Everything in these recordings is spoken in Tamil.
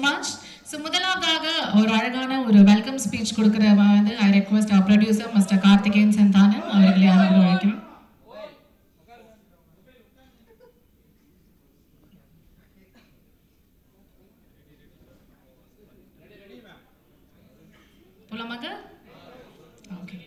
much. So முதலாவதாக ஒரு அழகான ஒரு வெல்கம் ஸ்பீச் கொடுக்கிற வந்து I request our producer Mr. Karthikeyan Santhanam அவர்களை அன்போடு அழைக்கிறேன். போலாமாங்க? ஓகே.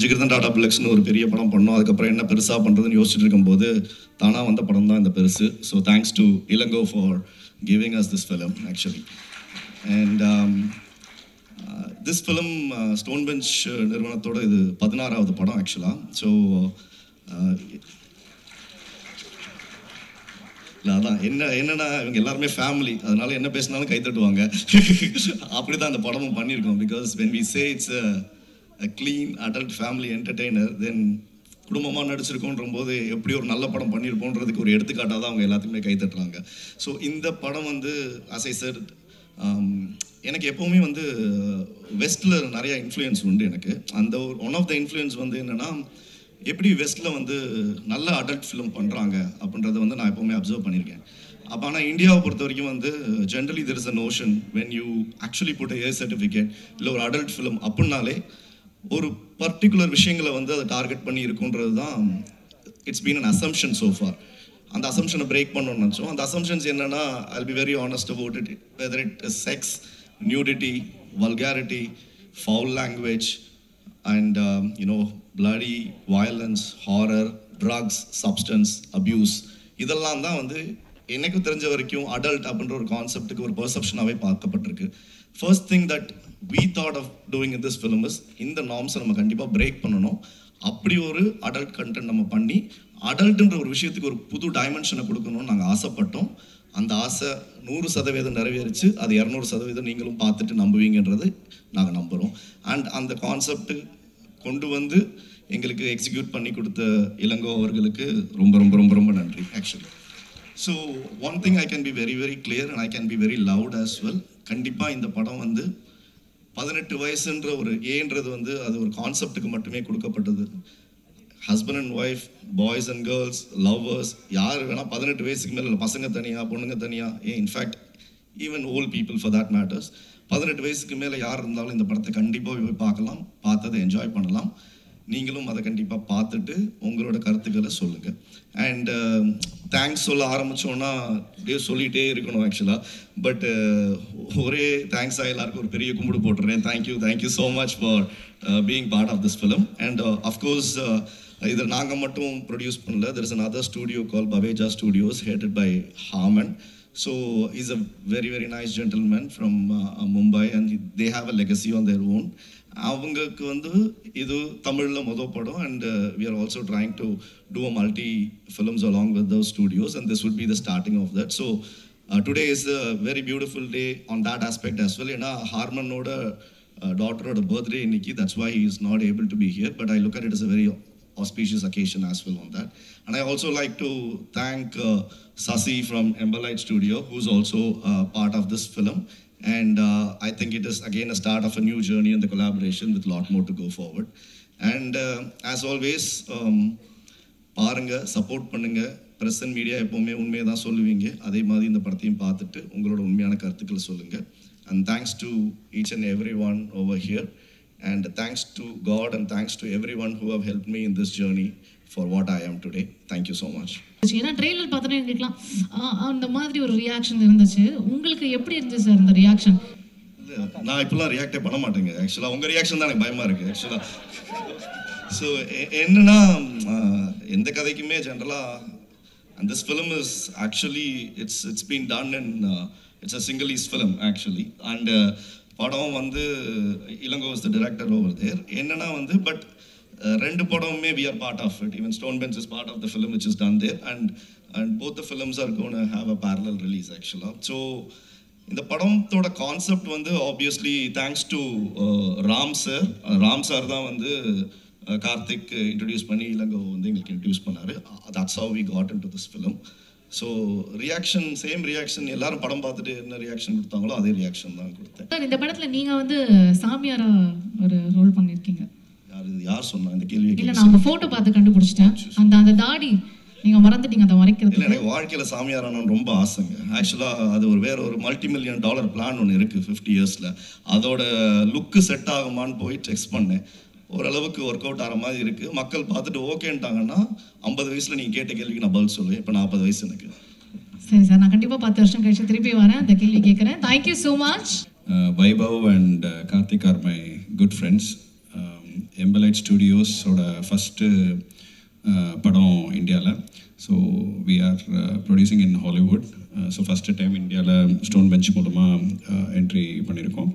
ஜிகிர்தன் டாடா பிளக்ஸ்னு ஒரு பெரிய படம் பண்ணோம். அதுக்கப்புறம் என்ன பெருசாக பண்ணுறதுன்னு யோசிச்சுட்டு இருக்கும்போது தானாக வந்த படம் தான் இந்த பெருசு. So thanks to Ilango for giving us this film actually. And this film Stone Bench நிறுவனத்தோட இது 16வது படம் ஆக்சுவலாக. ஸோ இல்லை அதான் என்னென்னா இவங்க எல்லாருமே ஃபேமிலி, அதனால என்ன பேசினாலும் கை தட்டுவாங்க. அப்படி தான் அந்த படமும் பண்ணியிருக்கோம். Because when we say it's a clean adult family entertainer, then குடும்பமாக நடிச்சிருக்கோன்ற போது எப்படி ஒரு நல்ல படம் பண்ணியிருப்போன்றதுக்கு ஒரு எடுத்துக்காட்டாக தான் அவங்க எல்லாத்துக்குமே கை தட்டுறாங்க. ஸோ இந்த படம் வந்து as I said, எனக்கு எப்போவுமே வந்து வெஸ்ட்டில் நிறையா இன்ஃப்ளூயன்ஸ் உண்டு எனக்கு. அந்த ஒன் ஆஃப் த இன்ஃப்ளூயன்ஸ் வந்து என்னென்னா எப்படி வெஸ்ட்டில் வந்து நல்ல அடல்ட் ஃபிலிம் பண்ணுறாங்க அப்படின்றத வந்து நான் எப்போவுமே அப்சர்வ் பண்ணியிருக்கேன். அப்போ ஆனால் இந்தியாவை பொறுத்த வரைக்கும் வந்து generally there is a notion when you actually put a certificate இல்லை ஒரு அடல்ட் ஃபிலிம் அப்படின்னாலே ஒரு பர்டிகுலர் விஷயங்களை வந்து அதை டார்கெட் பண்ணி இருக்குன்றது தான் it's been an assumption so far. அந்த அசம்ஷனை பிரேக் பண்ணணும்னு நினச்சோம். அந்த அசம்ஷன்ஸ் என்னென்னா I'll be very honest about it, whether it is sex, nudity, vulgarity, foul language and bloody violence, horror, drugs, substance abuse, இதெல்லாம் தான் வந்து எனக்கு தெரிஞ்ச வரைக்கும் அடல்ட் அப்படின்ற ஒரு கான்செப்டுக்கு ஒரு பெர்செப்ஷனாகவே பார்க்கப்பட்டிருக்கு. First thing that we thought of doing in this film is இந்த நார்ம்ஸை நம்ம கண்டிப்பாக பிரேக் பண்ணணும். அப்படி ஒரு அடல்ட் கண்டென்ட் நம்ம பண்ணி அடல்ட்டுன்ற ஒரு விஷயத்துக்கு ஒரு புது டைமென்ஷனை கொடுக்கணும்னு நாங்கள் ஆசைப்பட்டோம். அந்த ஆசை 100% நிறைவேறிச்சு. அது 200% நீங்களும் பார்த்துட்டு நம்புவீங்கன்றது நாங்கள் நம்புகிறோம். அண்ட் அந்த கான்செப்ட் கொண்டு வந்து எங்களுக்கு எக்ஸிக்யூட் பண்ணி கொடுத்த இளங்கோ அவர்களுக்கு ரொம்ப ரொம்ப ரொம்ப ரொம்ப நன்றி actually. So one thing I can be very very clear and I can be very loud as well. கண்டிப்பாக இந்த படம் வந்து 18 வயசுன்ற ஒரு ஏன்றது வந்து அது ஒரு கான்செப்டுக்கு மட்டுமே கொடுக்கப்பட்டது. Husband and wife, boys and girls, lovers, யார் வேணால் 18 வயசுக்கு மேலே இல்லை, பசங்க தனியாக பொண்ணுங்க தனியாக, in fact even volt people for that matters, 18 வயசுக்கு மேலே யார் இருந்தாலும் இந்த படத்தை கண்டிப்பாக போய் பார்க்கலாம், பார்த்ததை என்ஜாய் பண்ணலாம். நீங்களும் அதை கண்டிப்பாக பார்த்துட்டு உங்களோட கருத்துக்களை சொல்லுங்கள். அண்ட் தேங்க்ஸ் சொல்ல ஆரம்பித்தோன்னா அப்படியே சொல்லிகிட்டே இருக்கணும் ஆக்சுவலாக. பட் ஒரே தேங்க்ஸாக எல்லாருக்கும் ஒரு பெரிய கும்பிடு போட்டுறேன். Thank you so much for being part of this film. And of course இதை நாங்கள் மட்டும் ப்ரொடியூஸ் பண்ணல. There is another studio called Baveja Studios headed by Harman. So he's a very very nice gentleman from Mumbai and they have a legacy on their own. அவங்களுக்கு வந்து இது தமிழில் மொதல் படம் and we are also trying to do a multi films along with those studios and this would be the starting of that. So today is a very beautiful day on that aspect as well. ஏன்னா ஹார்மனோட daughter birthday இன்னைக்கு. That's why he is not able to be here, but I look at it as a very auspicious occasion as well on that. And I also like to thank Sasi from Emberlight Studio, who's also part of this film. And I think it is again a start of a new journey in the collaboration with a lot more to go forward. And as always, பாருங்க, சப்போர்ட் பண்ணுங்க. பிரஸ் அண்ட் மீடியா எப்போவுமே உண்மையை தான் சொல்லுவீங்க. அதே மாதிரி இந்த படத்தையும் பார்த்துட்டு உங்களோட உண்மையான கருத்துக்களை சொல்லுங்கள். And thanks to each and everyone over here. And thanks to God and thanks to everyone who have helped me in this journey for what I am today. Thank you so much. ஏன்னா ட்ரெய்லர் பார்த்தோன்னே எங்களுக்குலாம் அந்த மாதிரி ஒரு ரியாக்ஷன் இருந்துச்சு. உங்களுக்கு எப்படி இருந்துச்சு சார் இந்த ரியாக்ஷன்? நான் இப்போலாம் ரியாக்டே பண்ண மாட்டேங்க. ஆக்சுவலாக உங்கள் ரியாக்ஷன் தான் எனக்கு பயமாக இருக்குது ஆக்சுவலாக. ஸோ என்னன்னா, எந்த கதைக்குமே ஜென்ரலாக, and this film is actually it's been done in it's a single-use film actually. And படம் வந்து Ilango is the director over there. என்னன்னா வந்து பட் ரெண்டு படமுமே we are part of it. Even Stone Bench is part of the film which is done there, and both the films are going to have a parallel release actually. So இந்த படத்தோட கான்செப்ட் வந்து obviously thanks to Ram sir தான் வந்து கார்த்திக் இன்ட்ரடியூஸ் பண்ணி இளங்கோ வந்து எங்களுக்கு இன்ட்ரடியூஸ் பண்ணார். That's how we got into this film. So reaction, same reaction, எல்லாரும் படம் பார்த்துட்டு என்ன ரியாக்ஷன் கொடுத்தாங்களோ அதே ரியாக்ஷன் தான் கொடுத்தேன். சார், இந்த படத்தில் நீங்கள் வந்து சாமியாரா ஒரு ரோல் பண்ணியிருக்கீங்க. யார் சொன்னா இந்த கேள்வி? இல்லை, நான் உங்கள் ஃபோட்டோ பார்த்து கண்டுபிடிச்சிட்டேன். அந்த தாடி நீங்கள் மறந்துட்டீங்க அதை மறைக்கிறது. இல்லை, எனக்கு வாழ்க்கையில் சாமியாரானு ரொம்ப ஆசைங்க. ஆக்சுவலாக அது வேற ஒரு $multi-million பிளான் ஒன்று இருக்குது 50 yearsல. அதோட லுக்கு செட் ஆகுமான்னு போய் செக் பண்ணேன். ஓரளவுக்கு ஒர்க் அவுட் ஆகிற மாதிரி இருக்குது. மக்கள் பார்த்துட்டு ஓகேன்ட்டாங்கன்னா 50 வயசில் நீங்கள் கேட்ட கேள்விக்கு நான் பதில் சொல்லுவேன். இப்போ 40 வயசு எனக்கு. சரி சார், நான் கண்டிப்பாக 10 வருஷம் கழிச்சு திருப்பி வரேன், அந்த கேள்வி கேட்குறேன். Thank you so much. Vaibhav and Karthik are my good friends. எம்பலைட் ஸ்டுடியோஸோட ஃபஸ்ட்டு படம் இந்தியாவில். So we are producing in Hollywood. So first time இந்தியாவில் ஸ்டோன் பெஞ்ச் மூலமாக என்ட்ரி பண்ணியிருக்கோம்.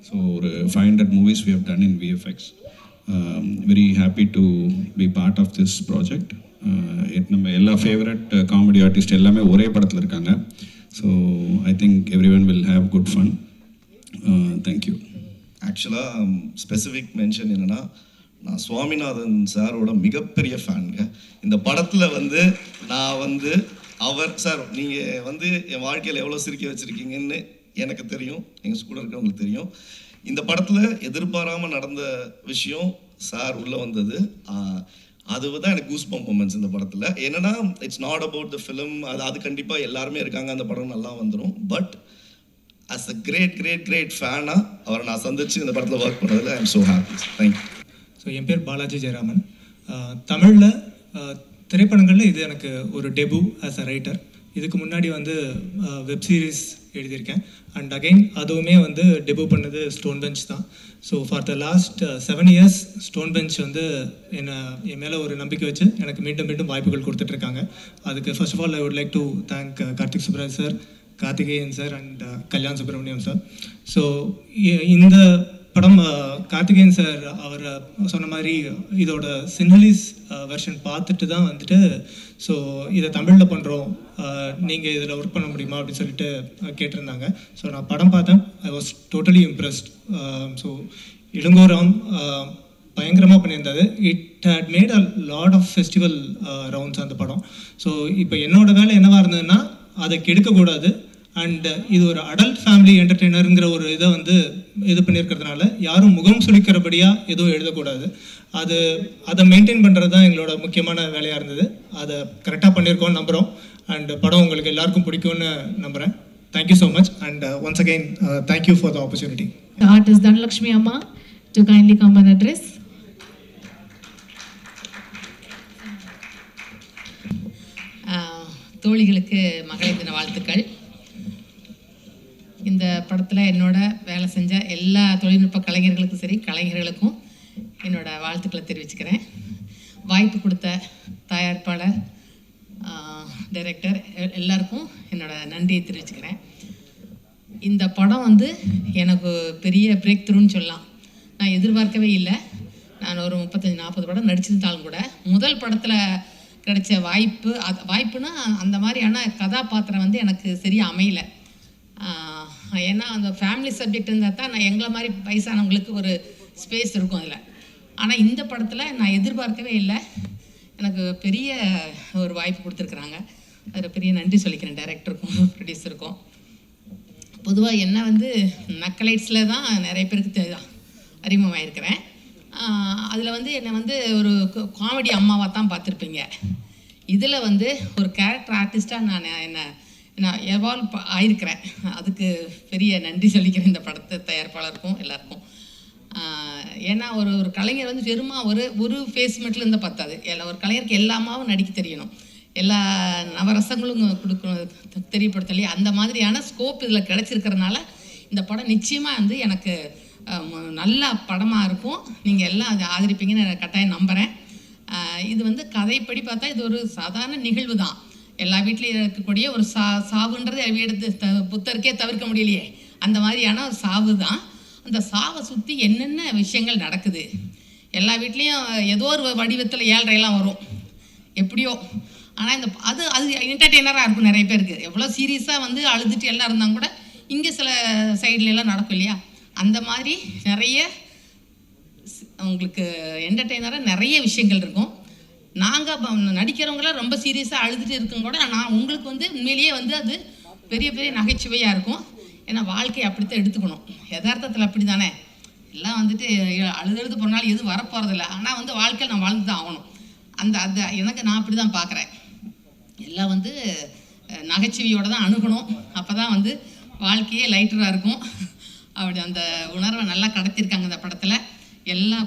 ஸோ ஒரு 500 movies we have done in VFX. Very happy to be part of this project. நம்ம எல்லா ஃபேவரட் காமெடி ஆர்டிஸ்ட் எல்லாமே ஒரே படத்தில் இருக்காங்க. So I think every one will have good fun. Thank you. ஆக்சுவலாக ஸ்பெசிஃபிக் மென்ஷன் என்னென்னா, நான் சுவாமிநாதன் சாரோட மிகப்பெரிய ஃபேனுங்க. இந்த படத்தில் வந்து நான் வந்து அவர் சார், நீங்கள் வந்து என் வாழ்க்கையில் எவ்வளோ சிரிக்க வச்சுருக்கீங்கன்னு எனக்கு தெரியும், எங்கள் கூட இருக்கிறவங்களுக்கு தெரியும். இந்த படத்தில் எதிர்பாராமல் நடந்த விஷயம் சார் உள்ளே வந்தது, அதுதான் எனக்கு கூஸ்பம்ப் மொமெண்ட்ஸ் இந்த படத்தில். என்னன்னா, it's not about the film. அது கண்டிப்பாக எல்லாருமே இருக்காங்க, அந்த படம் நல்லா வந்துடும். பட் as a great ஃபேனாக அவரை நான் சந்திச்சு இந்த படத்தில் ஒர்க் பண்ணதில் I am so happy. Thank you. So என் பேர் பாலாஜி ஜெயராமன். தமிழில் திரைப்படங்களில் இது எனக்கு ஒரு டெபு ஆஸ் அ ரைட்டர். இதுக்கு முன்னாடி வந்து வெப் சீரிஸ் எழுதியிருக்கேன். அண்ட் அகெயின் அதுவுமே வந்து டெபு பண்ணது ஸ்டோன் பெஞ்ச் தான். So for the last 7 years stone bench வந்து என் மேலே ஒரு நம்பிக்கை வச்சு எனக்கு மீண்டும் வாய்ப்புகள் கொடுத்துட்ருக்காங்க. அதுக்கு first of all I would like to thank Karthik Subbaraj sir, Karthikeyan sir and Kalyan Subramaniam sir. So இந்த படம் கார்த்திகேயன் சார் அவர் சொன்ன மாதிரி இதோட சின்னலிஸ் வெர்ஷன் பார்த்துட்டு தான் வந்துட்டு ஸோ இதை தமிழில் பண்ணுறோம், நீங்கள் இதில் ஒர்க் பண்ண முடியுமா அப்படின்னு சொல்லிட்டு கேட்டிருந்தாங்க. ஸோ நான் படம் பார்த்தேன். I was totally impressed. So Ilango Ram பயங்கரமாக பண்ணியிருந்தாரு. It had made a lot of festival rounds அந்த படம். ஸோ இப்போ என்னோட வேலை என்னவாக இருந்ததுன்னா அதை கெடுக்கக்கூடாது. அண்ட் இது ஒரு அடல்ட் ஃபேமிலி என்டர்டெய்னருங்கிற ஒரு இதை வந்து இது பண்ணியிருக்கிறதுனால யாரும் முகம் சுளிக்கிறபடியாக எதுவும் எழுதக்கூடாது. அதை மெயின்டைன் பண்ணுறது தான் எங்களோட முக்கியமான வேலையாக இருந்தது. அதை கரெக்டாக பண்ணியிருக்கோன்னு நம்புகிறோம். அண்ட் படம் உங்களுக்கு எல்லாருக்கும் பிடிக்கும்னு நம்புகிறேன். Thank you so much. And once again thank you for the opportunity. Artist Dhanalakshmi அம்மா to kindly come and address. தோழிகளுக்கு மகளிர் தின வாழ்த்துக்கள். இந்த படத்தில் என்னோட வேலை செஞ்ச எல்லா தொழில்நுட்ப கலைஞர்களுக்கும் சரி, கலைஞர்களுக்கும் என்னோட வாழ்த்துக்களை தெரிவிச்சுக்கிறேன். வாய்ப்பு கொடுத்த தயாரிப்பாளர், டைரக்டர் எல்லாருக்கும் என்னோட நன்றியை தெரிவிச்சுக்கிறேன். இந்த படம் வந்து எனக்கு பெரிய பிரேக் த்ரூன்னு சொல்லலாம். நான் எதிர்பார்க்கவே இல்லை. நான் ஒரு 35-40 படம் நடிச்சிருந்தாலும் கூட முதல் படத்தில் கிடைச்ச வாய்ப்புனா அந்த மாதிரியான கதாபாத்திரம் வந்து எனக்கு சரியாக அமையலை. ஏன்னா அந்த ஃபேமிலி சப்ஜெக்ட் இருந்தால் தான் நான் எங்களை மாதிரி வயசானவங்களுக்கு ஒரு ஸ்பேஸ் இருக்கும் அதில். ஆனால் இந்த படத்தில் நான் எதிர்பார்க்கவே இல்லை. எனக்கு பெரிய ஒரு வாய்ப்பு கொடுத்துருக்குறாங்க. அதில் பெரிய நன்றி சொல்லிக்கிறேன் டைரக்டருக்கும் ப்ரொடியூசருக்கும். பொதுவாக என்ன வந்து நக்கலைட்ஸில் தான் நிறைய பேருக்கு அறிமுகமாயிருக்கிறேன். அதில் வந்து என்னை வந்து ஒரு காமெடி அம்மாவாக தான் பார்த்துருப்பீங்க. இதில் வந்து ஒரு கேரக்டர் ஆர்டிஸ்ட்டாக நான் எவால்வ் ஆயிருக்கிறேன். அதுக்கு பெரிய நன்றி சொல்லிக்கிறேன் இந்த படத்தை தயாரிப்பாளருக்கும் எல்லாருக்கும். ஏன்னா ஒரு கலைஞர் வந்து வெறுமா ஒரு ஃபேஸ் மட்டும் இருந்தால் பத்தாது. ஒரு கலைஞருக்கு எல்லாமாவும் நடிக்க தெரியணும், எல்லா நவரசங்களும் கொடுக்கணும், தெரியப்படுத்தலையே. அந்த மாதிரியான ஸ்கோப் இதில் கிடச்சிருக்கிறதுனால இந்த படம் நிச்சயமாக வந்து எனக்கு நல்ல படமாக இருக்கும். நீங்கள் எல்லாம் அதை ஆதரிப்பீங்கன்னு நான் கட்டாயம் நம்புகிறேன். இது வந்து கதைப்படி பார்த்தா இது ஒரு சாதாரண நிகழ்வு தான். எல்லா வீட்லேயும் இருக்கக்கூடிய ஒரு சாவுன்றது எடுத்து புத்தருக்கே தவிர்க்க முடியலையே, அந்த மாதிரியான ஒரு சாவு தான். அந்த சாவை சுற்றி என்னென்ன விஷயங்கள் நடக்குது. எல்லா வீட்லேயும் ஏதோ ஒரு வடிவத்தில் 7:30 வரும் எப்படியோ. ஆனால் அது என்டர்டெய்னராக இருக்கும் நிறைய பேருக்கு. எவ்வளோ சீரியஸாக வந்து அழுதுட்டு எல்லாம் இருந்தால் கூட இங்கே சில சைட்லலாம் நடக்கும் இல்லையா, அந்த மாதிரி நிறைய உங்களுக்கு என்டர்டெய்னராக நிறைய விஷயங்கள் இருக்கும். நாங்கள் நடிக்கிறவங்களாம் ரொம்ப சீரியஸாக அழுதுட்டு இருக்கும் கூட நான் உங்களுக்கு வந்து உண்மையிலேயே வந்து அது பெரிய பெரிய நகைச்சுவையாக இருக்கும். ஏன்னா வாழ்க்கையை அப்படித்தான் எடுத்துக்கணும். யதார்த்தத்தில் அப்படி தானே எல்லாம் வந்துட்டு அழுது போனாலும் எதுவும் வரப்போகிறதில்ல. ஆனால் வந்து வாழ்க்கையில் நான் வாழ்ந்து தான் ஆகணும். அந்த எனக்கு நான் அப்படி தான் பார்க்குறேன். எல்லாம் வந்து நகைச்சுவையோடு தான் அணுகணும். அப்போ தான் வந்து வாழ்க்கையே லைட்டராக இருக்கும். அப்படி அந்த உணர்வை நல்லா கடத்திருக்காங்க இந்த படத்தில். எல்லாம்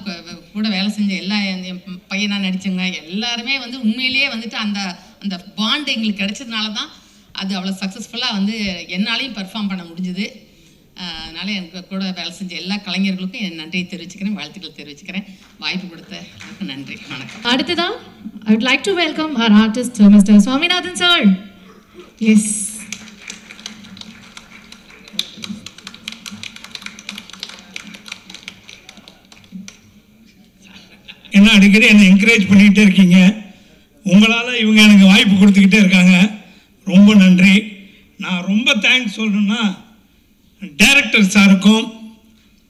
கூட வேலை செஞ்ச எல்லா என் பையனாக நடித்தவங்க எல்லாருமே வந்து உண்மையிலேயே வந்துட்டு அந்த பாண்டு எங்களுக்கு கிடைச்சதுனால தான் அது அவ்வளோ சக்ஸஸ்ஃபுல்லாக வந்து என்னாலையும் பெர்ஃபார்ம் பண்ண முடிஞ்சுது. அதனால் எனக்கு கூட வேலை செஞ்ச எல்லா கலைஞர்களுக்கும் என் நன்றியை தெரிவிச்சுக்கிறேன், வாழ்த்துக்கள் தெரிவிச்சுக்கிறேன். வாய்ப்பு கொடுத்த எனக்கு நன்றி, வணக்கம். அடுத்ததான் I would like to welcome our artist Mr. Swaminathan sir. Yes. என்ன அடிக்கடி என்னை என்கரேஜ் பண்ணிக்கிட்டே இருக்கீங்க. உங்களால் இவங்க எனக்கு வாய்ப்பு கொடுத்துக்கிட்டே இருக்காங்க. ரொம்ப நன்றி. நான் ரொம்ப தேங்க்ஸ் சொல்லணும்னா டைரக்டர் சாருக்கும்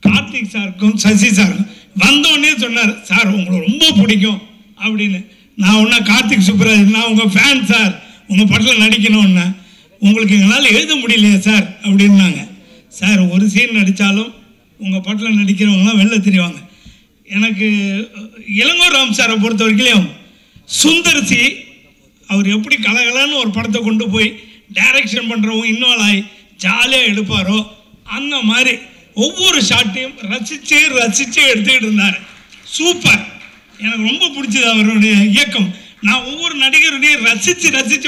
கார்த்திக் சாருக்கும் சசி சாருக்கும். வந்தோடனே சொன்னார், சார் உங்களை ரொம்ப பிடிக்கும் அப்படின்னு. நான் ஒன்றா கார்த்திக் சுப்ராஜ், நான் உங்கள் ஃபேன் சார், உங்கள் படத்தில் நடிக்கணும்னா. உங்களுக்கு எங்களால் எழுத முடியலையே சார் அப்படின்னாங்க. சார் ஒரு சீன் நடித்தாலும் உங்கள் படத்தில் நடிக்கிறவங்களாம் வெளில தெரிவாங்க. எனக்கு இளங்கோ ராம் சாரை பொறுத்த வரைக்கும் சுந்தர்சி அவர் எப்படி கலகலன்னு ஒரு படத்தை கொண்டு போய் டைரக்ஷன் பண்ணுறவங்க இன்வால்வ் ஆகி ஜாலியாக எடுப்பாரோ அந்த மாதிரி ஒவ்வொரு ஷாட்டையும் ரசித்து எடுத்துக்கிட்டு இருந்தார். சூப்பர், எனக்கு ரொம்ப பிடிச்சது அவருடைய இயக்கம். நான் ஒவ்வொரு நடிகருடையும் ரசித்து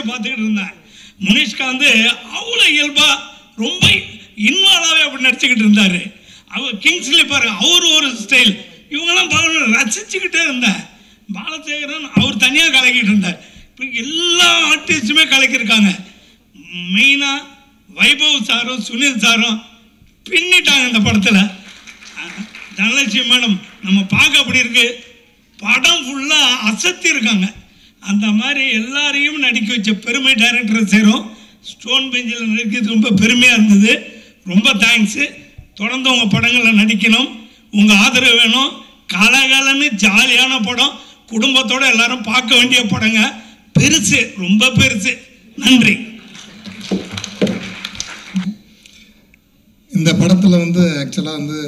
பார்த்துக்கிட்டு இருந்தேன். முனிஷ்கா வந்து அவ்வளோ இயல்பாக ரொம்ப இன்வால்வாகவே அப்படி நடிச்சுக்கிட்டு இருந்தார். அவர் கிங்ஸ்லி பாருங்க, அவர் ஒரு ஸ்டைல், இவங்கெல்லாம் பார்க்கணும் ரசிச்சுக்கிட்டே இருந்தேன். பாலசேகரன் அவர் தனியாக கலக்கிட்டு இருந்தார். இப்போ எல்லா ஆர்டிஸ்ட்டுமே கலக்கியிருக்காங்க. மெயினாக வைபவ் சாரும் சுனில் சாரும் பின்னிட்டாங்க இந்த படத்தில். தனலட்சுமி மேடம் நம்ம பார்க்க அப்படி இருக்கு, படம் ஃபுல்லாக அசத்தி இருக்காங்க. அந்த மாதிரி எல்லாரையும் நடிக்க வச்ச பெருமை டைரக்டர் சேரும். ஸ்டோன் பெஞ்சில் நடிக்கிறது ரொம்ப பெருமையாக இருந்தது. ரொம்ப தேங்க்ஸு. தொடர்ந்து உங்கள் படங்களில் நடிக்கணும், உங்கள் ஆதரவு வேணும். கலகலன்னு ஜாலியான படம், குடும்பத்தோடு எல்லாரும் பார்க்க வேண்டிய படங்க. பெருசு, ரொம்ப பெருசு. நன்றி. இந்த படத்தில் வந்து ஆக்சுவலாக வந்து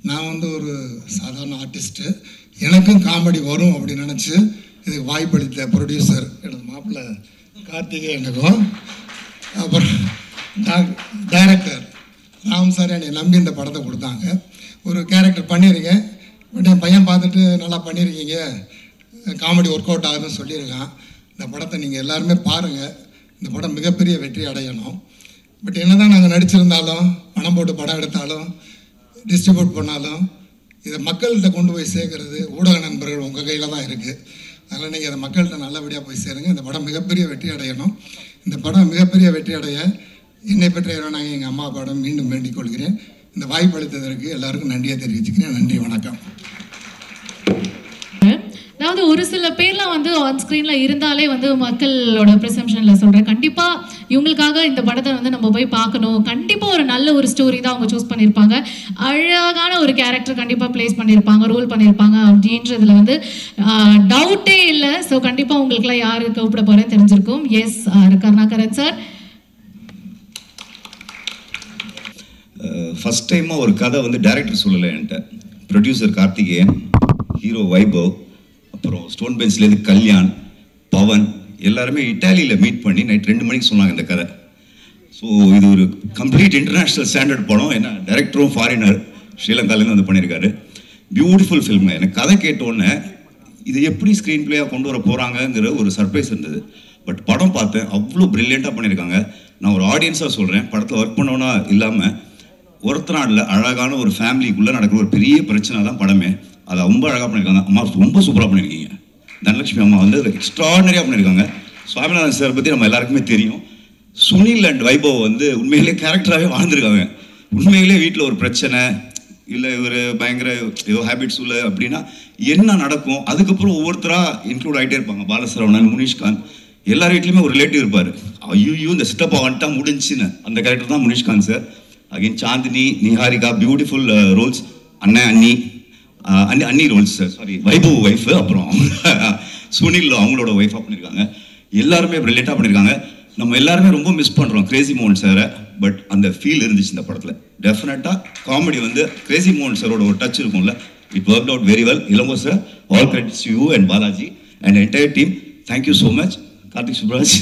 நான் வந்து ஒரு சாதாரண ஆர்டிஸ்ட்டு, எனக்கும் காமெடி வரும் அப்படின்னு நினச்சி இதுக்கு வாய்ப்பளித்த ப்ரொடியூசர் எனது மாப்பிள்ளை கார்த்திகேயனுக்கும், அப்புறம் டைரக்டர் ராம் சார் என்னை நம்பி இந்த படத்தை கொடுத்தாங்க. ஒரு கேரக்டர் பண்ணியிருக்கேன், பட் என் பையன் பார்த்துட்டு நல்லா பண்ணியிருக்கீங்க, காமெடி ஒர்க் அவுட் ஆகுதுன்னு சொல்லியிருக்கான். இந்த படத்தை நீங்கள் எல்லாருமே பாருங்கள். இந்த படம் மிகப்பெரிய வெற்றி அடையணும். பட் என்ன தான் நாங்கள் நடிச்சிருந்தாலும், பணம் போட்டு படம் எடுத்தாலும், டிஸ்ட்ரிபியூட் பண்ணாலும், இதை மக்கள்கிட்ட கொண்டு போய் சேர்க்கறது ஊடக நண்பர்கள் உங்கள் கையில் தான் இருக்குது. அதனால் நீங்கள் அதை மக்கள்கிட்ட நல்லபடியாக போய் சேருங்க. இந்த படம் மிகப்பெரிய வெற்றி அடையணும். இந்த படம் மிகப்பெரிய வெற்றி அடைய என்னை பெற்ற நாங்கள் எங்கள் அம்மா படம் மீண்டும் வேண்டிக் கொள்கிறேன். இந்த வாய்ப்பு அளித்ததற்கு எல்லாருக்கும் நன்றியை தெரிவிச்சுக்கிறேன். நன்றி, வணக்கம். அதாவது ஒரு சில பேர்லாம் வந்து ஆன் ஸ்க்ரீனில் இருந்தாலே வந்து மக்களோட ப்ரிசம்ஷனில் சொல்கிறேன், கண்டிப்பாக இவங்களுக்காக இந்த படத்தை வந்து நம்ம போய் பார்க்கணும். கண்டிப்பாக ஒரு நல்ல ஒரு ஸ்டோரி தான் அவங்க சூஸ் பண்ணியிருப்பாங்க. அழகான ஒரு கேரக்டர் கண்டிப்பாக ப்ளேஸ் பண்ணியிருப்பாங்க, ரோல் பண்ணியிருப்பாங்க அப்படின்றதுல வந்து டவுட்டே இல்லை. ஸோ கண்டிப்பாக உங்களுக்குலாம் யார் கூப்பிட போகிறேன்னு தெரிஞ்சிருக்கும். S, Karunakaran sir. ஃபஸ்ட் டைமாக ஒரு கதை வந்து டைரக்டர் சொல்லலை என்கிட்ட. ப்ரொடியூசர் கார்த்திகேயன், ஹீரோ வைபவ், அப்புறம் ஸ்டோன் பெஞ்ச்லேருந்து கல்யாண், பவன் எல்லாருமே இட்டாலியில் மீட் பண்ணி நைட் 2 மணிக்கு சொன்னாங்க இந்த கதை. ஸோ இது ஒரு கம்ப்ளீட் இன்டர்நேஷ்னல் ஸ்டாண்டர்ட் படம். ஏன்னா டைரக்டரும் ஃபாரினர், ஸ்ரீலங்காலேருந்து வந்து பண்ணியிருக்காரு. Beautiful film. எனக்கு கதை கேட்டோன்னே இது எப்படி ஸ்க்ரீன் பிளேயாக கொண்டு வர போகிறாங்கங்கிற ஒரு சர்ப்ரைஸ் இருந்தது. பட் படம் பார்த்தேன், அவ்வளோ ப்ரில்லியண்ட்டாக பண்ணியிருக்காங்க. நான் ஒரு ஆடியன்ஸாக சொல்கிறேன், படத்தில் ஒர்க் பண்ணோன்னா இல்லாமல் ஒருத்தநாடில் அழகான ஒரு ஃபேமிலிக்குள்ளே நடக்கிற ஒரு பெரிய பிரச்சனை தான் படமே. அதை ரொம்ப அழகாக பண்ணியிருக்காங்க. அம்மா ரொம்ப சூப்பராக பண்ணியிருக்கீங்க. தனலட்சுமி அம்மா வந்து எக்ஸ்ட்ராடனரியாக பண்ணியிருக்காங்க. சுவாமிநாதன் சார் பற்றி நம்ம எல்லாருக்குமே தெரியும். சுனில் அண்ட் வைபவ் வந்து உண்மையிலே கேரக்டராகவே வாழ்ந்துருக்காங்க. உண்மையிலே வீட்டில் ஒரு பிரச்சனை இல்லை, ஒரு பயங்கர ஏதோ ஹேபிட்ஸ் உள்ள அப்படின்னா என்ன நடக்கும், அதுக்கப்புறம் ஒவ்வொருத்தராக இன்க்ளூட் ஆகிட்டே இருப்பாங்க. பாலசரவணன், முனிஷ்காந்த், எல்லார் வீட்லேயுமே ஒரு ரிலேட்டிவ் இருப்பார். ஐயோ இந்த சித்தப்பா வந்துட்டா முடிஞ்சுன்னு அந்த கேரக்டர் தான் Munishkanth sir. Again Chandini, Niharika, beautiful roles. அண்ணி roles sir, sorry Vaibhav wife, அப்புறம் சுனில் அவங்களோட ஒய்ஃபாக பண்ணியிருக்காங்க. எல்லாருமே ப்ரில்லியண்ட்டாக பண்ணியிருக்காங்க. நம்ம எல்லாருமே ரொம்ப மிஸ் பண்ணுறோம் கிரேசி மோகன் சாரை. பட் அந்த ஃபீல் இருந்துச்சு இந்த படத்தில். டெஃபினட்டாக காமெடி வந்து கிரேசி மோகன் சாரோட ஒரு டச் இருக்கும்ல. It work out very well. Ilango sir, all credits you and Balaji and entire team. Thank you so much. Karthik Subbaraj,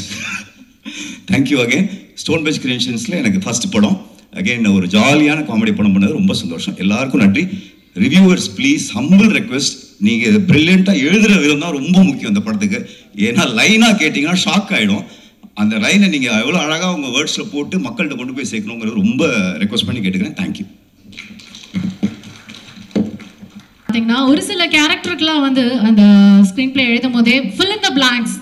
thank you again. Stone bench கிரியேஷன்ஸில் எனக்கு ஃபஸ்ட் படம். அகெயின் ஒரு ஜாலியான காமெடி படம் பண்ணது ரொம்ப சந்தோஷம். எல்லாருக்கும் நன்றி. ரிவ்யூவர்ஸ் ப்ளீஸ், ஹம்பிள் ரெக்வெஸ்ட், நீங்கள் ப்ரில்லியண்ட்டாக எழுதுகிற விதம் தான் ரொம்ப முக்கியம் இந்த படத்துக்கு. ஏன்னா லைனாக கேட்டிங்கன்னா ஷாக் ஆகிடும். அந்த லைனை நீங்கள் எவ்வளோ அழகாக உங்கள் வேர்ட்ஸில் போட்டு மக்கள்கிட்ட கொண்டு போய் சேர்க்கணுங்கிறது ரொம்ப ரெக்வெஸ்ட் பண்ணி கேட்டுக்கிறேன். தேங்க்யூ. பார்த்தீங்கன்னா ஒரு சில கேரக்டருக்குலாம் வந்து அந்த ஸ்க்ரீன் பிளே எழுதும் போதே fill in the blanks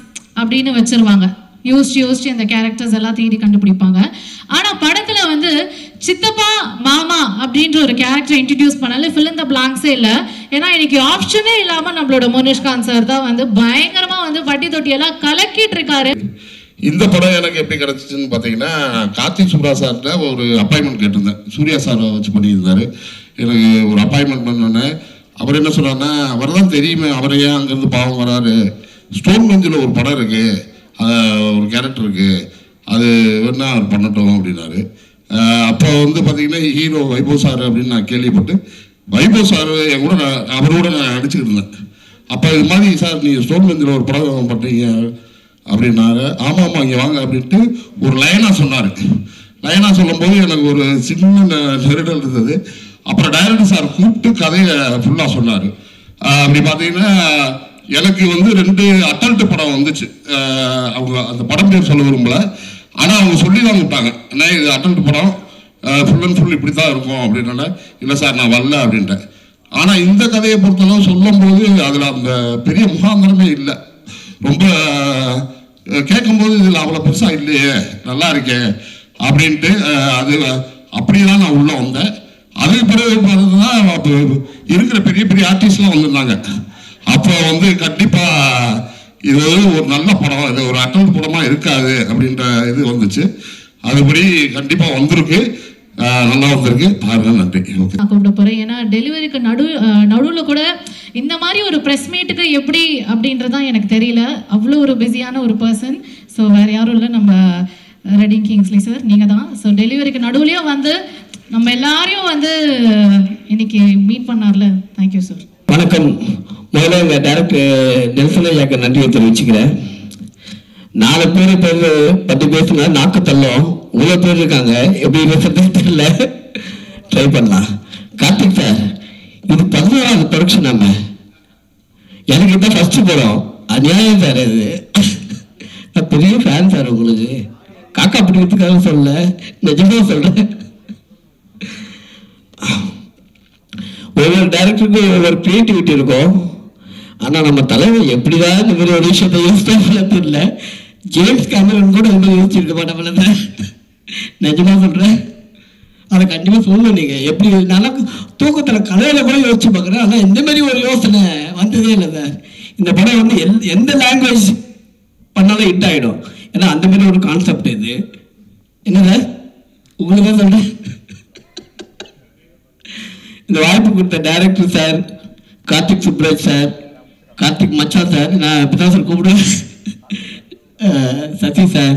அப்படின்னு வச்சிருவாங்க. யோசிச்சு அந்த கேரக்டர்ஸ் எல்லாம் தேடி கண்டுபிடிப்பாங்க. ஆனால் படத்தில் வந்து சித்தப்பா மாமா அப்படின்ற ஒரு கேரக்டர் இன்ட்ரடியூஸ் பண்ணாலே fill in the blanks இல்லை. ஏன்னா இன்னைக்கு ஆப்ஷனே இல்லாமல் நம்மளோட முனிஷ்காந்த் சார் தான் வந்து பயங்கரமாக வந்து பட்டி தொட்டியெல்லாம் கலக்கிட்டு இருக்காரு. இந்த படம் எனக்கு எப்படி கிடச்சிச்சுன்னு பார்த்தீங்கன்னா, கார்த்திக் சுப்ராஜ் சார்கிட்ட ஒரு அப்பாயின்மெண்ட் கேட்டிருந்தேன். சூர்யா சாரை வச்சு பண்ணியிருந்தார். எனக்கு ஒரு அப்பாயின்மெண்ட் பண்ணோன்னே அவர் என்ன சொன்னார்னா, அவர் தான் தெரியுமே, அவரை ஏன் அங்கேருந்து பாவம் வராரு, ஸ்டோன் பெஞ்சில் ஒரு படம் இருக்குது, ஒரு கேரக்டர் இருக்குது, அது வேணா அவர் பண்ணட்டும் அப்படின்னாரு. அப்போ வந்து பார்த்தீங்கன்னா ஹீரோ வைபவ் சார் அப்படின்னு நான் கேள்விப்பட்டு, வைபவ் சார் என் கூட அவரோட நான் நடிச்சுக்கிட்டு இருந்தேன். அப்போ இது மாதிரி சார் நீங்கள் ஸ்டோன் பெஞ்சில் ஒரு படம் பண்ணுறீங்க அப்படின்னாரு. ஆமாம் இங்கே வாங்க அப்படின்ட்டு ஒரு லைனாக சொன்னார். லைனாக சொல்லும்போது எனக்கு ஒரு சின்ன நெருடல் இருந்தது. அப்புறம் டைரக்டர் சார் கூப்பிட்டு கதையை ஃபுல்லாக சொன்னார். அப்படி பார்த்தீங்கன்னா எனக்கு வந்து 2 அட்டல்ட் படம் வந்துச்சு. அவங்க அந்த படம் பேர் சொல்ல விரும்பல, ஆனால் அவங்க சொல்லி தான் விட்டாங்க, ஏன்னா இது அட்டல்ட் படம், ஃபுல் அண்ட் ஃபுல் இப்படி தான் இருக்கும் அப்படின்னால. இல்லை சார் நான் வரல அப்படின்ட்டேன். ஆனால் இந்த கதையை பொறுத்தளவு சொல்லும்போது அதில் அந்த பெரிய முகாந்திரமே இல்லை. ரொம்ப கேட்கும்போது இதில் அவ்வளோ பெருசாக இல்லையே, நல்லா இருக்கேன் அப்படின்ட்டு அது அப்படியே தான் நான் உள்ளே வந்தேன். அதுக்கு பிறகு பார்த்தீங்கன்னா இருக்கிற பெரிய பெரிய ஆர்டிஸ்ட்லாம் வந்திருந்தாங்க. அப்போ வந்து கண்டிப்பாக இது ஒரு நல்ல படம், இது ஒரு அட்டல் படமாக இருக்காது அப்படின்ற இது வந்துச்சு. அதுபடி கண்டிப்பாக வந்திருக்கு, நல்லா வந்திருக்கு, பாருங்க. நன்றி. நான் கூப்பிட போகிறேன். ஏன்னா டெலிவரிக்கு நடுவில் கூட இந்த மாதிரி ஒரு ப்ரெஸ் மீட்டுக்கு எப்படி அப்படின்றதான் எனக்கு தெரியல. அவ்வளோ ஒரு பிஸியான ஒரு பர்சன். ஸோ வேறு யாரும் இல்லை, நம்ம ரெடிங் கிங்ஸ்லி சார் நீங்கள் தான். ஸோ டெலிவரிக்கு நடுவுலையும் வந்து நம்ம எல்லாரையும் வந்து இன்னைக்கு மீட் பண்ணார்ல. Thank you sir. வணக்கம். முதல்ல எங்கள் டேரக்டர் நெல்சன் ஐயாக்கு நன்றியை தெரிவிச்சுக்கிறேன். 4 பேர் 10 பேசுனா நாக்கு தள்ளும். இவ்வளோ பேர் இருக்காங்க, எப்படி பேசுறது தெரியல, ட்ரை பண்ணலாம். கார்த்திக் சார், இது 11வது ப்ரொடக்ஷன். நம்ம எனக்கு தான் ஃபஸ்ட்டு படம். அநியாயம் சார் இது. நான் பெரிய ஃபேன் சார் உங்களுக்கு. காக்கா பிடிக்கிறதுக்காக சொல்ல, நிஜமாக சொல்கிறேன். ஒவ்வொரு டேரக்டருக்கும் ஒவ்வொரு கிரியேட்டிவிட்டி இருக்கும். ஆனால் நம்ம தலைவர் எப்படிதான் இந்த மாதிரி ஒரு விஷயத்தை யோசிச்சா தெரியல. ஜேம்ஸ் கேமரன் கூட இன்னும் யோசிச்சிருக்க மாட்டேன். நிஜமாக சொல்கிறேன். அதை கண்டிப்பாக சொல்லணும். நீங்கள் எப்படி நல்லா தூக்கத்தில் கலையில் கூட யோசிச்சு பார்க்குறேன். ஆனால் இந்த மாதிரி ஒரு யோசனை வந்ததே இல்லை சார். இந்த படம் வந்து எந்த லாங்குவேஜ் பண்ணாலும் ஹிட் ஆகிடும். ஏன்னா அந்த மாதிரி ஒரு கான்செப்ட் இது. என்ன சார் உங்களுக்கு தான் சொல்கிறேன். இந்த வாய்ப்பு கொடுத்த director sir, Karthik Subbaraj sir, Karthik மச்சான் சார், நான் இப்போ தான் சார் கூப்பிடுவேன், சசி சார்,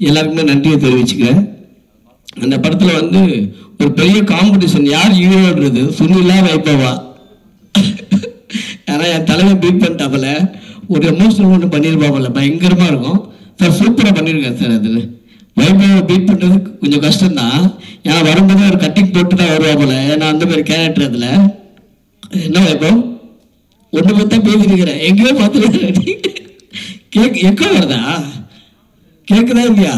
எல்லாருக்குமே நன்றியை தெரிவிச்சுக்கிறேன். அந்த படத்தில் வந்து ஒரு பெரிய காம்படிஷன், யார் ஹீரோன்றது சுனிலா வைபவா. ஏன்னா என் தலைமை பீட் பண்ணிட்டாப்புல, ஒரு எமோஷனல் ஒன்று பண்ணியிருப்பாப்புல, பயங்கரமாக இருக்கும் சார். சூப்பராக பண்ணியிருக்கேன் சார். அதில் வைபவ பீட் பண்ணுறது கொஞ்சம் கஷ்டம்தான், ஏன்னா வரும்போது ஒரு கட்டிங் போட்டு தான் வருவாப்புல. ஏன்னா அந்த மாதிரி கேரக்டர் அதில். என்ன வைபவ் ஒன்று பற்றி தான் பேசியிருக்கிறேன், எங்கேயோ பார்த்துருக்கேன். எக்கோ வருதா? கேட்குதா இல்லையா?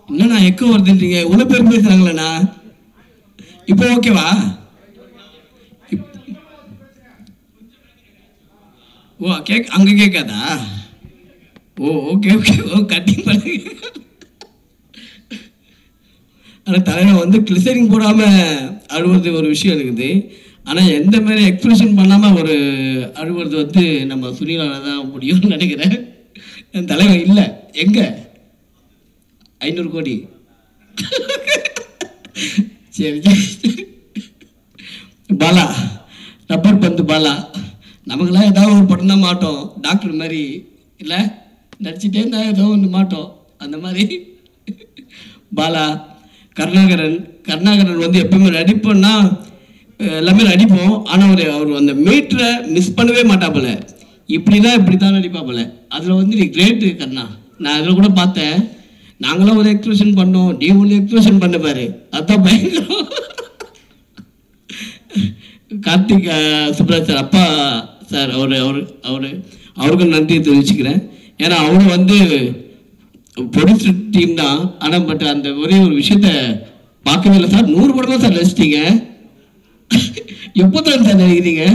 என்னண்ணா எக்கோ வருதுன்றீங்க, இவ்வளோ பேர் பேசுகிறாங்களேண்ணா. இப்போ ஓகேவா? ஓ அங்கே கேட்காதா? ஓ ஓகே ஓகே, ஓ கட்டிங் பண்ணு. ஆனால் தலைவன் வந்து கிளிசரிங் போடாமல் அழுவுறது ஒரு விஷயம் இருக்குது. ஆனால் எந்த மாதிரி எக்ஸ்பிரஷன் பண்ணாமல் ஒரு அழுவுறது வந்து நம்ம சுனிலால தான் முடியும்னு நினைக்கிறேன். என் தலைவன் இல்லை எங்கே 500 கோடி. சரி சரி. பாலா, ரப்பர் பந்து பாலா, நமக்குலாம் ஏதாவது ஒரு படம் தான் மாட்டோம், டாக்டர் மாதிரி இல்லை, நடிச்சுட்டே இருந்தால் ஏதோ ஒன்று மாட்டோம். அந்த மாதிரி பாலா, கருணாகரன் வந்து எப்பவுமே நடிப்போம்னா எல்லாமே நடிப்போம். ஆனால் அவர் அந்த மீட்டரை மிஸ் பண்ணவே மாட்டாப்புல, இப்படி தான் நடிப்பாப்புல. அதில் வந்து நீ கிரேட்டு கண்ணா. நான் அதில் கூட பார்த்தேன், நாங்களும் ஒரு எக்ஸ்பிரஷன் பண்ணோம், நீ ஒன்று எக்ஸ்பிரஷன் பண்ண பாரு, அதுதான் பயங்கரம். கார்த்திக் சுப்ராஜ் சார், அப்பா சார், அவருக்கு நன்றியை தெரிவிச்சுக்கிறேன். ஏன்னா அவரும் வந்து ப்ரொடியூசர் டீம் தான். ஆனால் பட் அந்த ஒரே ஒரு விஷயத்த பார்க்கவே இல்லை சார். 100 படம் தான் சார் நடிச்சிட்டீங்க. எப்போ தான் சார் நடிக்கிறீங்க?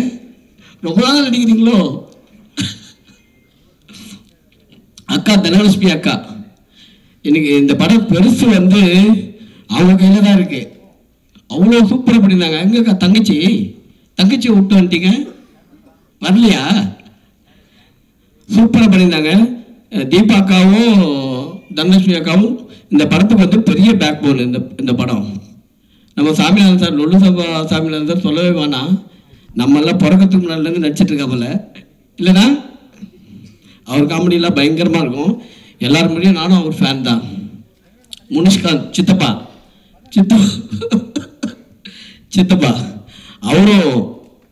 ரொம்ப நாள் நடிக்கிறீங்களோ? அக்கா தனலட்சுமி அக்கா, எனக்கு இந்த படம் பெருசு வந்து அவங்க கையில் தான் இருக்கு. அவ்வளோ சூப்பராக பண்ணியிருந்தாங்க. எங்கக்கா தங்கச்சி விட்டு வந்துட்டீங்க, வரலையா? சூப்பராக பண்ணியிருந்தாங்க. தீபா அக்காவும் தனலட்சுமி அக்காவும் இந்த படத்துக்கு வந்து பெரிய பேக் போன். இந்த படம் நம்ம சாமிநாதன் சார், லொல்லு சாமிநாதன் சார் சொல்லவே வேணாம். நம்மெல்லாம் பிறக்கிறதுக்கு முன்னாடிலேருந்து நடிச்சிட்டு இருக்காப்புல இல்லைனா? அவர் காமெடியெலாம் பயங்கரமாக இருக்கும். எல்லாரும் முடியும் நானும் அவர் ஃபேன் தான். முனிஷ்காந்த் சித்தப்பா அவரும்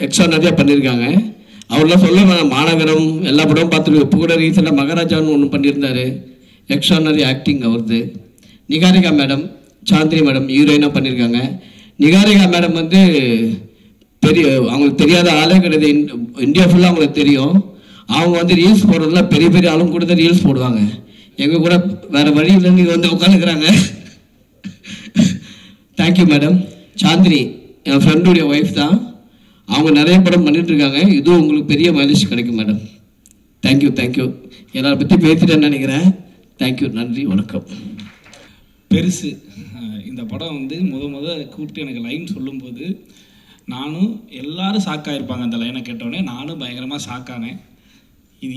எக்ஸ்ட்ரா நிறையா பண்ணியிருக்காங்க. அவர்லாம் சொல்ல வேணாம், மாநகரம் எல்லா படமும் பார்த்துருக்கு. இப்போ கூட ரீசெண்டாக மகாராஜான்னு ஒன்று பண்ணியிருந்தார், எக்ஸ்ட்ரா நிறைய ஆக்டிங் அவரது. நிகாரிகா மேடம், சாந்தினி மேடம் ஹீரோயினாக பண்ணியிருக்காங்க. நிகாரிகா மேடம் வந்து அவங்களுக்கு தெரியாத ஆளே கிடையாது, இந்தியா ஃபுல்லாக அவங்களுக்கு தெரியும். அவங்க வந்து ரீல்ஸ் போடுறதுல பெரிய ஆளும் கூட தான் ரீல்ஸ் போடுவாங்க. எங்கள் கூட வேறு வழி இல்லைன்னு இங்கே வந்து உட்காந்துக்கிறாங்க. Thank you madam. சாந்தினி என் ஃப்ரெண்டுடைய ஒய்ஃப் தான், அவங்க நிறைய படம் பண்ணிட்டுருக்காங்க. இதுவும் உங்களுக்கு பெரிய மைலேஜ் கிடைக்கும் மேடம். தேங்க்யூ. எல்லாரை பற்றி பேசிட்டேன்னு நினைக்கிறேன். தேங்க்யூ, நன்றி, வணக்கம். பெருசு இந்த படம் வந்து முத கூப்பிட்டு எனக்கு லைன் சொல்லும்போது நானும் எல்லாரும் ஷாக்காயிருப்பாங்க. அந்த லைனை கேட்டோடனே நானும் பயங்கரமாக ஷாக்கானேன். இது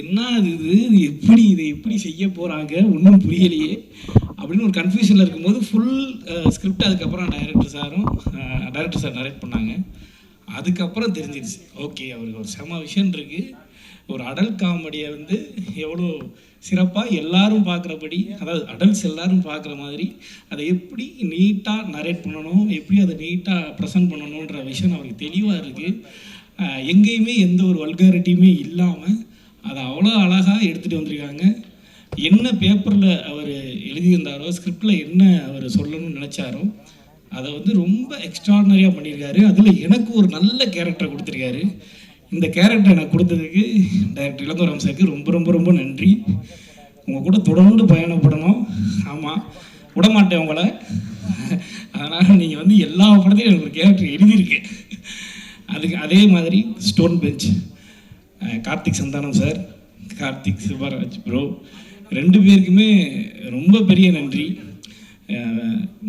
என்ன இதை எப்படி செய்ய போகிறாங்க, ஒன்றும் புரியலையே அப்படின்னு ஒரு கன்ஃபியூஷனில் இருக்கும்போது ஃபுல் ஸ்கிரிப்ட் அதுக்கப்புறம் டைரக்டர் சார் நரேட் பண்ணாங்க. அதுக்கப்புறம் தெரிஞ்சிருச்சு, ஓகே அவருக்கு ஒரு செம விஷயம் இருக்குது. ஒரு அடல்ட் காமெடியை வந்து எவ்வளோ சிறப்பாக எல்லாரும் பார்க்குறபடி, அதாவது அடல்ட்ஸ் எல்லாரும் பார்க்குற மாதிரி அதை எப்படி நீட்டாக நரேட் பண்ணணும், எப்படி அதை நீட்டாக ப்ரெசென்ட் பண்ணணுன்ற விஷயம் அவருக்கு தெளிவாக இருக்குது. எங்கேயுமே எந்த ஒரு வல்காரிட்டியுமே இல்லாமல் அதை அவ்வளோ அழகாக எடுத்துகிட்டு வந்திருக்காங்க. என்ன பேப்பரில் அவர் எழுதியிருந்தாரோ, ஸ்கிரிப்டில் என்ன அவர் சொல்லணும்னு நினச்சாரோ அதை வந்து ரொம்ப எக்ஸ்ட்ராடனரியாக பண்ணியிருக்காரு. அதில் எனக்கு ஒரு நல்ல கேரக்டரை கொடுத்துருக்காரு. இந்த கேரக்டர் எனக்கு கொடுத்ததுக்கு டைரக்டர் இளங்கோராம் சாருக்கு ரொம்ப ரொம்ப ரொம்ப நன்றி. உங்கள் கூட தொடர்ந்து பயணப்படணும். ஆமாம், விடமாட்டேன் உங்களை. அதனால் நீங்கள் வந்து எல்லா படத்தையும் எனக்கு ஒரு கேரக்டர் எழுதியிருக்கு. அதுக்கு அதே மாதிரி stone bench Karthik Santhanam sir, Karthik Subbaraj bro, 2 பேருக்குமே ரொம்ப பெரிய நன்றி.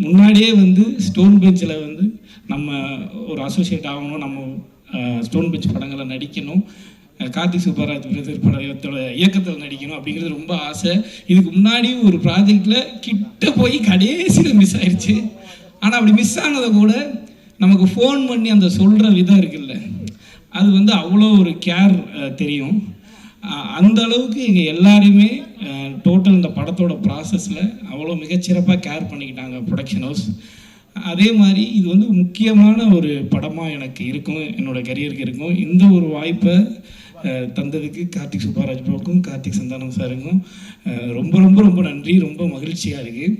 முன்னாடியே வந்து ஸ்டோன் பெஞ்சில் வந்து நம்ம ஒரு அசோசியேட் ஆகணும், நம்ம ஸ்டோன் பெஞ்ச் படங்களை நடிக்கணும், கார்த்திக் சுப்பராஜ் பிரதர் படத்தோட இயக்கத்தில் நடிக்கணும் அப்படிங்கிறது ரொம்ப ஆசை. இதுக்கு முன்னாடி ஒரு ப்ராஜெக்டில் கிட்ட போய் கடைசியில் மிஸ் ஆயிடுச்சு. ஆனால் அப்படி மிஸ் ஆனதை கூட நமக்கு ஃபோன் பண்ணி அந்த சொல்கிற விதம் இருக்குல்ல, அது வந்து அவ்வளோ ஒரு கேர் தெரியும். அந்த அளவுக்கு எங்கள் எல்லாரையுமே டோட்டல் இந்த படத்தோட ப்ராசஸில் அவ்வளோ மிகச்சிறப்பாக கேர் பண்ணிக்கிட்டாங்க ப்ரொடக்ஷன் ஹவுஸ். அதே மாதிரி இது வந்து முக்கியமான ஒரு படமாக எனக்கு இருக்கும், என்னோடய கரியருக்கு இருக்கும். இந்த ஒரு வாய்ப்பை தந்ததுக்கு கார்த்திக் சுப்பராஜ் ப்ரோக்கும் கார்த்திக் சந்தானம் சாருக்கும் ரொம்ப ரொம்ப ரொம்ப நன்றி. ரொம்ப மகிழ்ச்சியாக இருக்குது.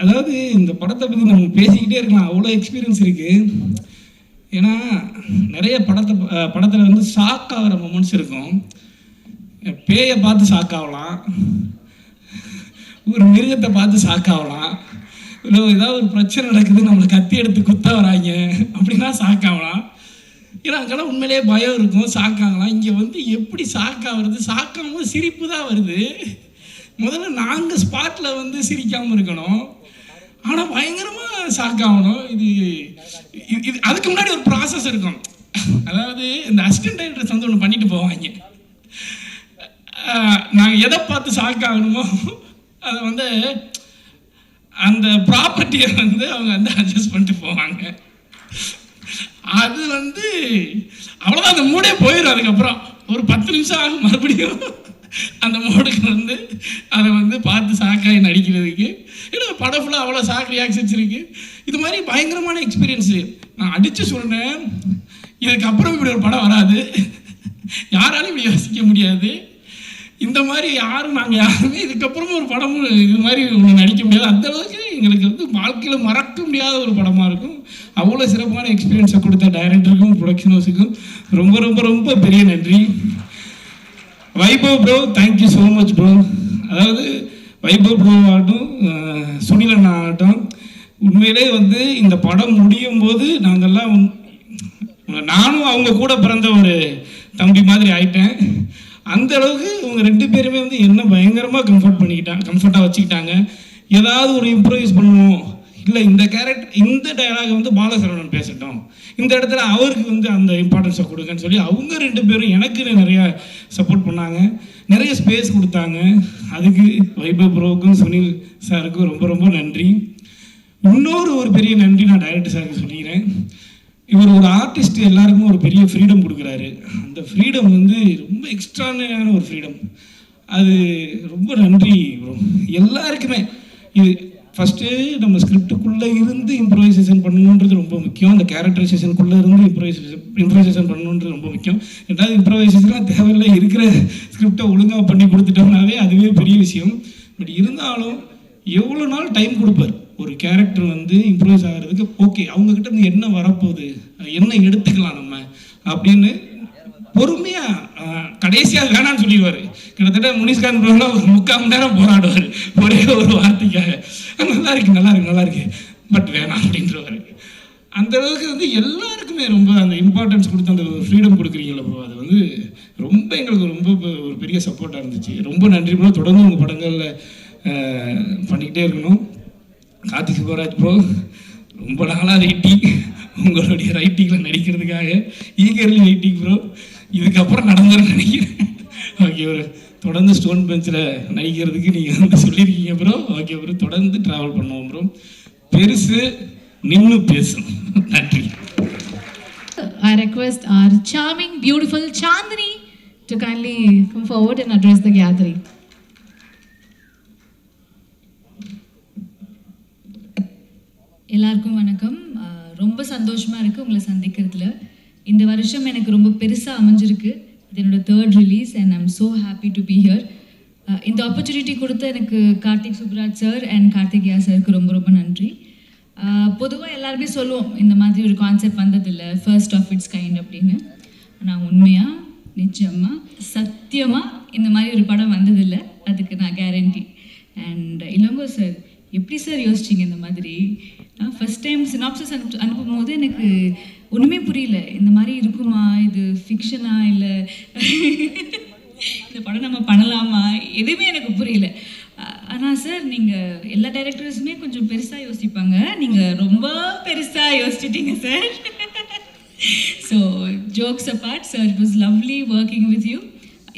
அதாவது இந்த படத்தை பற்றி நம்ம பேசிக்கிட்டே இருக்கலாம், அவ்வளோ எக்ஸ்பீரியன்ஸ் இருக்குது. ஏன்னா நிறைய படத்தில் வந்து ஷாக் ஆகிற மொமெண்ட்ஸ் இருக்கும். பேயை பார்த்து ஷாக் ஆகலாம், ஒரு மிருகத்தை பார்த்து ஷாக் ஆகலாம், இல்லை ஏதாவது ஒரு பிரச்சனை நடக்குது நம்மளை கத்தி எடுத்து குத்த வராங்க அப்படின்னா ஷாக் ஆகலாம். ஏன்னா அங்கெல்லாம் உண்மையிலேயே பயம் இருக்கும், ஷாக் ஆகலாம். இங்கே வந்து எப்படி ஷாக் ஆகுறது, ஷாக் ஆகும்போது சிரிப்பு தான் வருது. முதல்ல நாங்கள் ஸ்பாட்டில் வந்து சிரிக்காமல் இருக்கணும், ஆனால் பயங்கரமாக ஷாக் ஆகணும். இது அதுக்கு முன்னாடி ஒரு ப்ராசஸ் இருக்கும். அதாவது இந்த அசிஸ்டன்ட் டைரக்டர்ஸ் வந்து ஒன்று பண்ணிட்டு போவாங்க. நாங்கள் எதை பார்த்து ஷாக் ஆகணுமோ அதை வந்து அந்த ப்ராப்பர்ட்டியை வந்து அவங்க வந்து அட்ஜஸ்ட் பண்ணிட்டு போவாங்க. அது வந்து அவ்வளோதான், அந்த மூடே போயிடும். அதுக்கப்புறம் ஒரு 10 நிமிஷம் ஆகும் மறுபடியும் அந்த மோடுக்கு வந்து அதை வந்து பார்த்து ஷாக்காகி நடிக்கிறதுக்கு. ஏன்னா படம் ஃபுல்லாக அவ்வளோ ஷாக் ரியாக்ஷன்ஸ் இருக்குது. இது மாதிரி பயங்கரமான எக்ஸ்பீரியன்ஸு. நான் அடித்து சொன்னேன், இதுக்கப்புறம் இப்படி ஒரு படம் வராது, யாராலும் இப்படி யோசிக்க முடியாது. இந்த மாதிரி நாங்கள் யாருமே இதுக்கப்புறமும் ஒரு படமும் இது மாதிரி ஒன்று நடிக்க முடியாது. அந்தளவுக்கு எங்களுக்கு வந்து வாழ்க்கையில் மறக்க முடியாத ஒரு படமாக இருக்கும். அவ்வளோ சிறப்பான எக்ஸ்பீரியன்ஸை கொடுத்த டைரக்டருக்கும் ப்ரொடக்ஷன் ஹவுஸுக்கும் ரொம்ப ரொம்ப ரொம்ப பெரிய நன்றி. Vaibhav bro, thank you so much bro. அதாவது வைபவ் ப்ரோ ஆகட்டும், சுனிலன் ஆகட்டும், உண்மையிலே வந்து இந்த படம் முடியும் போது நாங்கள்லாம் நானும் அவங்க கூட பிறந்த ஒரு தம்பி மாதிரி ஆயிட்டேன். அந்த அளவுக்கு இவங்க 2 பேருமே வந்து என்ன பயங்கரமாக கம்ஃபர்ட்டாக வச்சுக்கிட்டாங்க. ஏதாவது ஒரு இம்ப்ரூவைஸ் பண்ணுவோம், இல்லை இந்த கேரக்டர் இந்த டயலாக் வந்து பாலசரவணன் பேசட்டும், இந்த இடத்துல அவருக்கு வந்து அந்த இம்பார்ட்டன்ஸை கொடுங்கன்னு சொல்லி அவங்க 2 பேரும் எனக்கு நிறையா சப்போர்ட் பண்ணாங்க, நிறைய ஸ்பேஸ் கொடுத்தாங்க. அதுக்கு வைபவ் ப்ரோவுக்கும் சுனில் சாருக்கும் ரொம்ப ரொம்ப நன்றி. ஒரு பெரிய நன்றி நான் டைரக்டர் சாருக்கு சொல்லிக்கிறேன். இவர் ஒரு ஆர்டிஸ்ட் எல்லாருக்கும் ஒரு பெரிய ஃப்ரீடம் கொடுக்குறாரு. அந்த ஃப்ரீடம் வந்து ரொம்ப எக்ஸ்ட்ரான ஒரு ஃப்ரீடம். அது ரொம்ப நன்றி ப்ரோ எல்லாருக்குமே. இது ஃபஸ்ட்டு நம்ம ஸ்கிரிப்டுக்குள்ளே இருந்து இம்ப்ரோவைசேஷன் பண்ணணுன்றது ரொம்ப முக்கியம். அந்த கேரக்டரைசேஷனுக்குள்ளே இருந்து இம்ப்ரோவைசேஷன் பண்ணணுன்றது ரொம்ப முக்கியம். ரெண்டாவது இம்ப்ரோவைசேஷன்லாம் தேவையில்லை, இருக்கிற ஸ்கிரிப்டை ஒழுங்காக பண்ணி கொடுத்துட்டோம்னாவே அதுவே பெரிய விஷயம். பட் இருந்தாலும் எவ்வளோ நாள் டைம் கொடுப்பார் ஒரு கேரக்டர் வந்து இம்ப்ரூவைஸ் ஆகிறதுக்கு. ஓகே, அவங்கக்கிட்ட இருந்து என்ன வரப்போகுது, என்ன எடுத்துக்கலாம் நம்ம அப்படின்னு பொறுமையாக கடைசியாக வேணான்னு சொல்லிடுவார். கிட்டத்தட்ட முனிஷ்காந்த் ப்ரோலாம் ஒரு 3/4 மணி நேரம் போராடுவார் ஒரே ஒரு வார்த்தைக்காக. நல்லா இருக்கு பட் வேணாம் அப்படின்றவார். அந்த அளவுக்கு வந்து எல்லாருக்குமே ரொம்ப அந்த இம்பார்ட்டன்ஸ் கொடுத்து அந்த ஃப்ரீடம் கொடுக்குறீங்களா ப்ரோ, அது வந்து ரொம்ப எங்களுக்கு ரொம்ப ஒரு பெரிய சப்போர்ட்டாக இருந்துச்சு. ரொம்ப நன்றி ப்ரோ. தொடர்ந்து உங்கள் படங்களில் பண்ணிக்கிட்டே இருக்கணும். கார்த்திக் சுப்பராஜ் ப்ரோ, ரொம்ப நாளாக வெயிட்டிங் உங்களுடைய ரைட்டிங்கில் நடிக்கிறதுக்காக, ஈகர்லி வெயிட்டிங் ப்ரோ. இதுக்கப்புறம் நடந்துருன்னு நினைக்கிறேன். ஓகே ப்ரோ, தொடர்ந்து ஸ்டோன் பெஞ்சில் நடிக்கிறதுக்கு நீங்கள் வந்து சொல்லியிருக்கீங்க ப்ரோ. ஓகே ப்ரோ, தொடர்ந்து ட்ராவல் பண்ணுவோம் ப்ரோ. பெருசு நின்று பேசும். நன்றி. I request our charming, beautiful Chandini to kindly come forward and address the gathering. எல்லாருக்கும் வணக்கம். ரொம்ப சந்தோஷமாக இருக்குது உங்களை சந்திக்கிறதுல. இந்த வருஷம் எனக்கு ரொம்ப பெருசாக அமைஞ்சிருக்கு. இது என்னோடய 3rd release and I'm so happy to be here. இந்த ஆப்பர்ச்சுனிட்டி கொடுத்த எனக்கு கார்த்திக் சுப்ராஜ் சார் அண்ட் கார்த்திகேயா சாருக்கு ரொம்ப ரொம்ப நன்றி. பொதுவாக எல்லாருமே சொல்லுவோம் இந்த மாதிரி ஒரு கான்செப்ட் வந்ததில்லை, ஃபர்ஸ்ட் ஆஃப் இட்ஸ் கைண்ட் அப்படின்னு. ஆனால் உண்மையாக நிச்சயமாக சத்தியமாக இந்த மாதிரி ஒரு படம் வந்ததில்லை, அதுக்கு நான் கேரண்டி. அண்ட் இளங்கோ சார், எப்படி சார் யோசிச்சிங்க இந்த மாதிரி? ஃபஸ்ட் டைம் சினாப்சிஸ் அனுப்பும் போது எனக்கு ஒன்றுமே புரியல. இந்த மாதிரி இருக்குமா, இது ஃபிக்ஷனா, இல்லை இந்த படம் நம்ம பண்ணலாமா, எதுவுமே எனக்கு புரியல. ஆனால் சார், நீங்கள் எல்லா டைரக்டர்ஸுமே கொஞ்சம் பெருசாக யோசிப்பாங்க, நீங்கள் ரொம்ப பெருசாக யோசிச்சிட்டீங்க sir. So jokes apart sir, it was lovely working with you.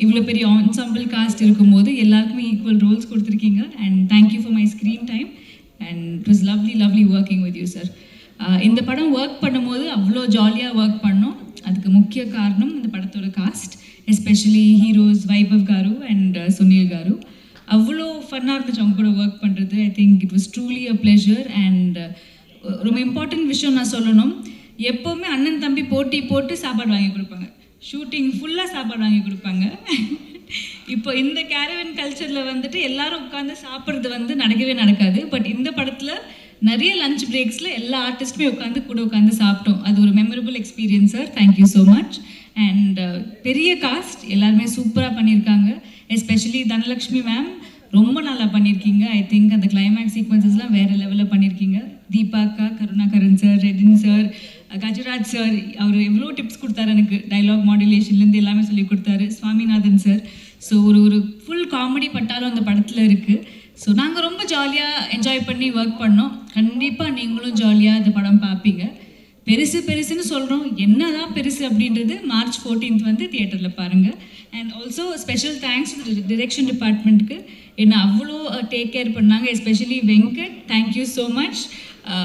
இவ்வளோ பெரிய ஆன்சாம்பிள் காஸ்ட் இருக்கும்போது எல்லாருக்குமே ஈக்குவல் ரோல்ஸ் கொடுத்துருக்கீங்க. And thank you for my screen time and it was lovely working with you sir. இந்த படம் ஒர்க் பண்ணும்போது அவ்வளோ ஜாலியாக ஒர்க் பண்ணோம். அதுக்கு முக்கிய காரணம் இந்த படத்தோட cost, especially heroes Vaibhav car and Sunil car. அவ்வளோ ஃபன்னாக இருந்துச்சு அவங்க கூட ஒர்க் பண்ணுறது. ஐ think it was truly a pleasure. And ரொம்ப இம்பார்ட்டன்ட் விஷயம் நான் சொல்லணும், எப்போவுமே அண்ணன் தம்பி போட்டி போட்டு சாப்பாடு வாங்கி கொடுப்பாங்க, ஷூட்டிங் ஃபுல்லாக சாப்பாடு வாங்கி கொடுப்பாங்க. இப்போ இந்த கேரவன் கல்ச்சரில் வந்துட்டு எல்லாரும் உட்காந்து சாப்பிட்றது வந்து நடக்கவே நடக்காது. பட் இந்த படத்தில் நிறைய லஞ்ச் பிரேக்ஸில் எல்லா ஆர்டிஸ்ட்டுமே கூட உட்காந்து சாப்பிட்டோம். அது ஒரு memorable experience sir. Thank you so much. And பெரிய காஸ்ட், எல்லாருமே சூப்பராக பண்ணியிருக்காங்க. எஸ்பெஷலி தனலக்ஷ்மி மேம் ரொம்ப நல்லா பண்ணியிருக்கீங்க. ஐ திங்க் அந்த கிளைமேக்ஸ் சீக்வன்சஸ்லாம் வேறு லெவலில் பண்ணியிருக்கீங்க. தீபாக்கா, Karunakaran sir, Redin sir, Gajaraj sir, அவர் எவ்வளோ டிப்ஸ் கொடுத்தாரு எனக்கு, டைலாக் மாடுலேஷன்லேருந்து எல்லாமே சொல்லி கொடுத்தாரு. சுவாமிநாதன் சார். ஸோ ஒரு ஃபுல் காமெடி பட்டாலும் அந்த படத்தில் இருக்குது. ஸோ நாங்கள் ரொம்ப ஜாலியாக என்ஜாய் பண்ணி ஒர்க் பண்ணோம். கண்டிப்பாக நீங்களும் ஜாலியாக இந்த படம் பார்ப்பீங்க. பெருசுன்னு சொல்கிறோம், என்ன தான் பெருசு அப்படின்றது மார்ச் 14th வந்து தியேட்டரில் பாருங்கள். And also special thanks direction டிபார்ட்மெண்ட்டுக்கு, என்ன அவ்வளோ டேக் கேர் பண்ணாங்க. Especially Venkat, thank you so much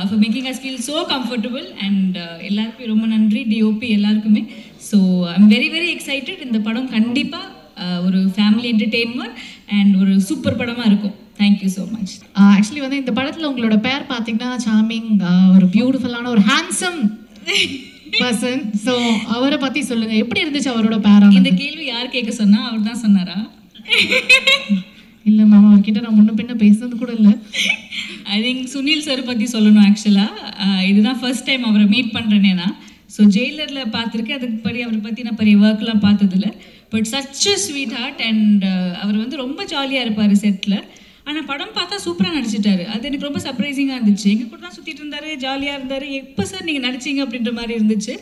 for making as feel so comfortable. And எல்லாருக்குமே ரொம்ப நன்றி, டிஓபி எல்லாருக்குமே. So I'm very excited. இந்த படம் கண்டிப்பாக ஒரு ஃபேமிலி என்டர்டெயின்மெண்ட் அண்ட் ஒரு சூப்பர் படமாக இருக்கும். Thank you so much. ஆக்சுவலி வந்து இந்த படத்தில் உங்களோட பேர் பார்த்தீங்கன்னா சார்மிங், ஒரு பியூட்டிஃபுல்லான ஒரு ஹேண்ட்ஸம் பர்சன். ஸோ அவரை பற்றி சொல்லுங்கள், எப்படி இருந்துச்சு அவரோட பேரா? இந்த கேள்வி யார் கேட்க சொன்னா? அவர் தான் சொன்னாரா? இல்லை மேம், அவர்கிட்ட நான் முன்ன பின்ன பேசுனது கூட இல்லை. ஐ திங்க் சுனில் சார் பற்றி சொல்லணும். ஆக்சுவலாக இதுதான் ஃபர்ஸ்ட் டைம் அவரை மீட் பண்ணுறேனே நான். ஸோ ஜெயிலரில் பார்த்துருக்கேன், அதுக்கு அவரை பற்றி நான் பெரிய ஒர்க்லாம் பார்த்ததில்ல. But such a sweet heart. அண்ட் அவர் வந்து ரொம்ப ஜாலியாக இருப்பார் செட்டில். ஆனால் படம் பார்த்தா சூப்பராக நடிச்சிட்டாரு. அது எனக்கு ரொம்ப சர்ப்ரைசிங்காக இருந்துச்சு. எங்கள் கூட தான் சுற்றிட்டு இருந்தார், ஜாலியாக இருந்தார். எப்போ சார் நீங்கள் நடிச்சிங்க அப்படின்ற மாதிரி இருந்துச்சு.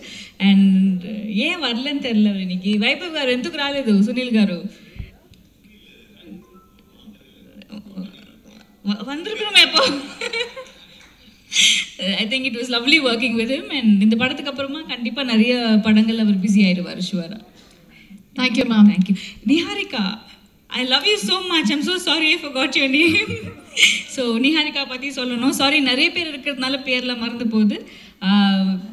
அண்ட் ஏன் வரலன்னு தெரில அவர் இன்னைக்கு. வைபவ் గారు ఎందుకు రాలేదు? సునీల్ గారు வந்திருக்கணுமே எப்போ. I think it was lovely working with him. And இந்த படத்துக்கு அப்புறமா கண்டிப்பாக நிறைய படங்கள் அவர் பிஸி ஆயிடுவார் ஷுவரா. Thank you ma'am. Thank you. Niharika, I love you so much. I'm so sorry I forgot your name. So Niharika பற்றி சொல்லணும். சாரி, நிறைய பேர் இருக்கிறதுனால பேர்லாம் மறந்து போகுது.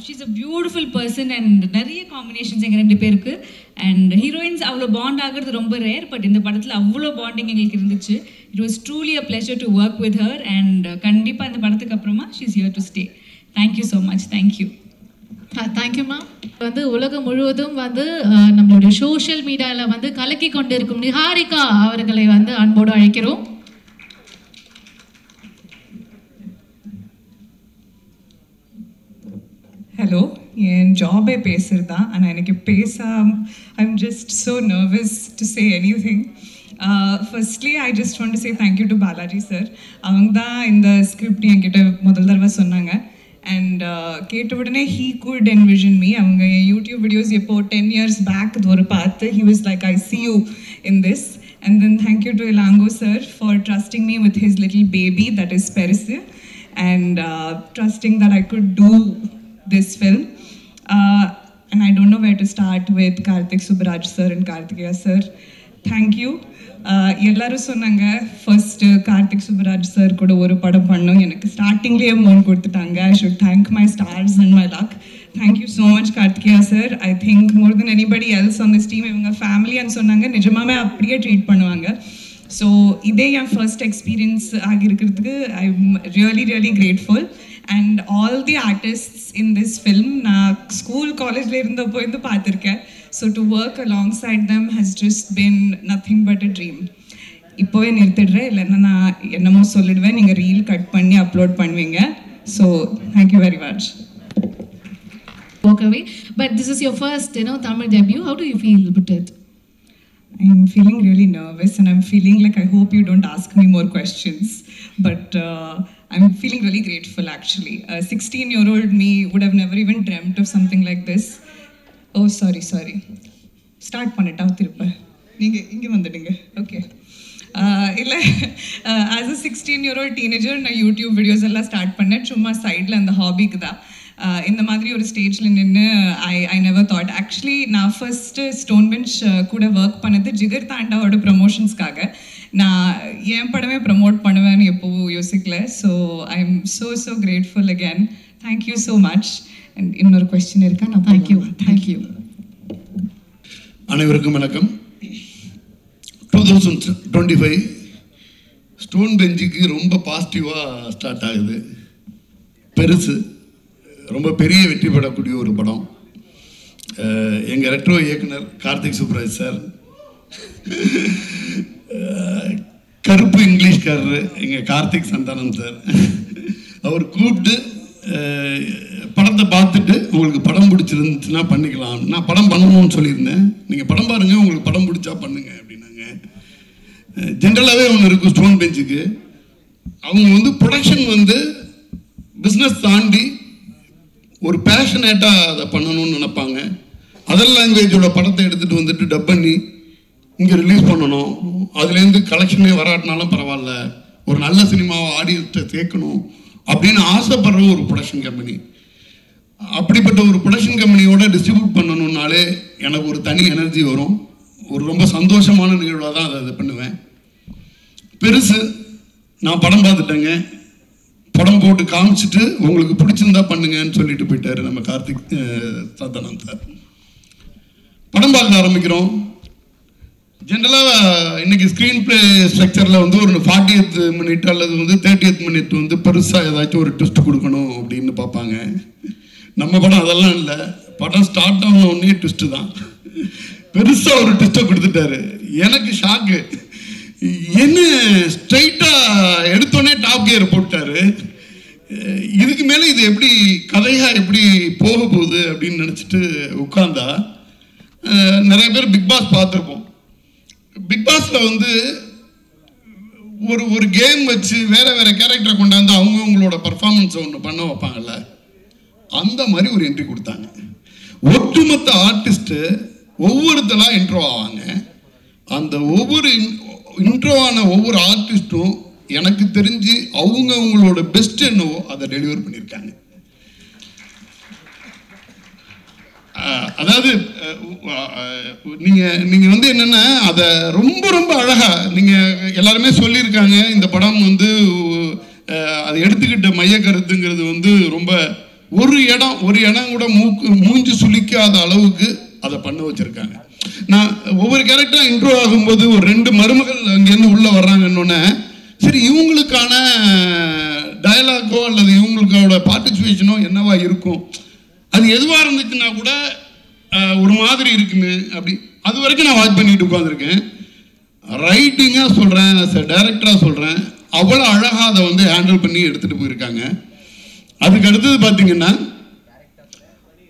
She's a beautiful person. And நிறைய காம்பினேஷன்ஸ் எங்கள் 2 பேருக்கு. அண்ட் ஹீரோயின்ஸ் அவ்வளோ பாண்ட் ஆகிறது ரொம்ப ரேர். பட் இந்த படத்தில் அவ்வளோ பாண்டிங் எங்களுக்கு இருந்துச்சு. It was truly a pleasure to work with her. And கண்டிப்பாக இந்த படத்துக்கு அப்புறமா she is here to stay. Thank you so much. Thank you. Thank you ma'am. வந்து உலகம் முழுவதும் வந்து நம்மளுடைய சோஷியல் மீடியாவில் வந்து கலக்கி கொண்டு இருக்கும் நிஹாரிகா அவர்களை வந்து அன்போடு அழைக்கிறோம். ஹலோ, என் ஜாபே பேசுறது தான். ஆனால் எனக்கு I'm just so nervous to say any thing. Firstly I just want to say thank you to Balaji sir. அவங்க தான் இந்த ஸ்கிரிப்ட் என்கிட்ட முதல் தடவை சொன்னாங்க. அண்ட் கேட்ட உடனே ஹீ குட் என்விஷன் மீ. அவங்க என் யூடியூப் வீடியோஸ் எப்போ 10 years பேக் இது ஒரு பார்த்து he was like I see you in this. And then thank you to Ilango sir for trusting me with his little baby that is பெருசு. And trusting that I could do this film. And I don't know where to start with Karthik Subbaraj sir and Karthikeya sir. Thank you. எல்லாரும் சொன்னாங்க ஃபர்ஸ்ட் கார்த்திக் சுப்பராஜ் சார் கூட ஒரு படம் பண்ணோம். எனக்கு ஸ்டார்டிங்லேயே அமௌண்ட் கொடுத்துட்டாங்க. I should thank my stars and my luck. Thank you so much Karthikeya sir. I think more then anybody else on this team இவங்க ஃபேமிலின்னு சொன்னாங்க. நிஜமாவே அப்படியே ட்ரீட் பண்ணுவாங்க. ஸோ இதே என் ஃபர்ஸ்ட் எக்ஸ்பீரியன்ஸ் ஆகியிருக்கிறதுக்கு I am really grateful. And all the artists in this film நான் ஸ்கூல் காலேஜில் இருந்தப்போ இருந்து பார்த்துருக்கேன். So to work alongside them has just been nothing but a dream. இப்போவே நிறுத்திடுறேன், இல்லைன்னா நான் என்னமோ சொல்லிடுவேன், நீங்கள் ரீல் கட் பண்ணி அப்லோட் பண்ணுவீங்க. So thank you very much. Walk away. But this is your first, Tamil debut. How do you feel about it? I'm feeling really nervous and I'm feeling like I hope you don't ask me more questions. But I'm feeling really grateful actually. A 16-year-old me would have never even dreamt of something like this. Oh, sorry. Start பண்ணிட்டா திருப்ப நீங்கள் இங்கே வந்துடுங்க. ஓகே. இல்லை, ஆஸ் அ 16-year-old teenager நான் யூடியூப் வீடியோஸ் எல்லாம் ஸ்டார்ட் பண்ணேன் சும்மா சைடில் அந்த ஹாபிக்கு தான். இந்த மாதிரி ஒரு ஸ்டேஜில் நின்று ஐ நெவர் தாட். ஆக்சுவலி நான் ஃபர்ஸ்ட்டு ஸ்டோன் பெஞ்ச் கூட ஒர்க் பண்ணது ஜிகர் தாண்டாவோட ப்ரமோஷன்ஸ்க்காக. நான் என் படமே ப்ரமோட் பண்ணுவேன்னு எப்போவும் யோசிக்கல. So I am so grateful again. Thank you so much. And இன்னொரு கொஸ்டின் இருக்கா? நான் தேங்க்யூ. அனைவருக்கும் வணக்கம். 2025 ஸ்டோன் பெஞ்சுக்கு ரொம்ப பாசிட்டிவாக ஸ்டார்ட் ஆகுது. பெருசு, ரொம்ப பெரிய வெற்றி பெறக்கூடிய ஒரு படம். எங்கள் ரெட்ரோ இயக்குனர் கார்த்திக் சுப்ராஜ் சார், கருப்பு இங்கிலீஷ்காரரு எங்கள் கார்த்திக் சந்தானம் சார், அவர் கூப்பிட்டு படத்தை பார்த்துட்டு உங்களுக்கு படம் பிடிச்சிருந்துச்சுன்னா பண்ணிக்கலாம். நான் படம் பண்ணணும்னு சொல்லியிருந்தேன். நீங்கள் படம் பாருங்கள், உங்களுக்கு படம் பிடிச்சா பண்ணுங்க அப்படின்னாங்க. ஜென்ரலாகவே ஒன்று இருக்கும் ஸ்டோன் பெஞ்சுக்கு, அவங்க வந்து ப்ரொடக்ஷன் வந்து பிஸ்னஸ் தாண்டி ஒரு பேஷனேட்டாக அதை பண்ணணும்னு நினைப்பாங்க. அதர் லாங்குவேஜோட படத்தை எடுத்துகிட்டு வந்துட்டு டப் பண்ணி இங்கே ரிலீஸ் பண்ணணும். அதுலேருந்து கலெக்ஷனே வராட்டினாலும் பரவாயில்ல, ஒரு நல்ல சினிமாவை ஆடியன்ஸ்ட்டை சேர்க்கணும் அப்படின்னு ஆசைப்படுற ஒரு ப்ரொடக்ஷன் கம்பெனி. அப்படிப்பட்ட ஒரு ப்ரொடக்ஷன் கம்பெனியோட டிஸ்ட்ரிபியூட் பண்ணணுன்னாலே எனக்கு ஒரு தனி எனர்ஜி வரும். ஒரு ரொம்ப சந்தோஷமான நிகழ்வாக தான் அதை பண்ணுவேன். பெருசு, நான் படம் பார்த்துட்டேங்க, படம் போட்டு காமிச்சிட்டு உங்களுக்கு பிடிச்சிருந்தா பண்ணுங்கன்னு சொல்லிட்டு போயிட்டாரு நம்ம கார்த்திக் சந்தானம் சார். படம் பார்க்க ஆரம்பிக்கிறோம். ஜென்ரலாக இன்னைக்கு ஸ்க்ரீன் பிளே ஸ்ட்ரக்சரில் வந்து ஒரு 40th மினிட் அல்லது வந்து 30th மினிட் வந்து பெருசாக ஏதாச்சும் ஒரு ட்விஸ்ட் கொடுக்கணும் அப்படின்னு பார்ப்பாங்க. நம்ம படம் அதெல்லாம் இல்லை. படம் ஸ்டார்ட் ஆன உடனே ட்விஸ்ட்டு தான். பெருசாக ஒரு ட்விஸ்ட்டை கொடுத்துட்டாரு. எனக்கு ஷாக்கு. என்ன ஸ்ட்ரைட்டாக எடுத்தோடனே டாப் கியர் போட்டாரு. இதுக்கு மேலே இது எப்படி கதையாக எப்படி போக போகுது அப்படின்னு நினச்சிட்டு உட்கார்ந்தா, நிறைய பேர் பிக் பாஸ் பார்த்துருப்போம். பிக் பாஸில் வந்து ஒரு கேம் வச்சு வேற கேரக்டரை கொண்டாந்து அவங்களோட பர்ஃபார்மன்ஸை ஒன்று பண்ண வைப்பாங்கல்ல, அந்த மாதிரி ஒரு என்ட்ரி கொடுத்தாங்க. ஒட்டுமொத்த ஆர்டிஸ்ட்டு ஒவ்வொருத்தராக இன்ட்ரோ ஆவாங்க. அந்த ஒவ்வொரு இன்ட்ரோவான ஒவ்வொரு ஆர்டிஸ்ட்டும் எனக்கு தெரிஞ்சு அவங்களோட பெஸ்ட் என்னவோ அதை டெலிவர் பண்ணியிருக்காங்க. அதாவது நீங்கள் வந்து என்னென்னா அதை ரொம்ப அழகாக நீங்கள் எல்லாருமே சொல்லியிருக்காங்க. இந்த படம் வந்து அதை எடுத்துக்கிட்ட மைய கருத்துங்கிறது வந்து ரொம்ப ஒரு இடம் கூட மூஞ்சி சுளிக்காத அளவுக்கு அதை பண்ண வச்சுருக்காங்க. நான் ஒவ்வொரு கேரக்டராக இன்ட்ரோ ஆகும்போது ஒரு 2 மருமகள் அங்கேருந்து உள்ளே வர்றாங்கன்னொன்னே, சரி இவங்களுக்கான டயலாக்கோ அல்லது இவங்களுக்கோட பார்ட்டிசிபேஷனோ என்னவா இருக்கும், அது எதுவாக இருந்துச்சுன்னா கூட ஒரு மாதிரி இருக்குமே அப்படி, அது வரைக்கும் நான் வாட்ச் பண்ணிட்டு உட்காந்துருக்கேன். ரைட்டிங்காக சொல்கிறேன், டைரக்டராக சொல்கிறேன், அவ்வளோ அழகாக அதை வந்து ஹேண்டில் பண்ணி எடுத்துகிட்டு போயிருக்காங்க. அதுக்கு அடுத்தது பார்த்தீங்கன்னா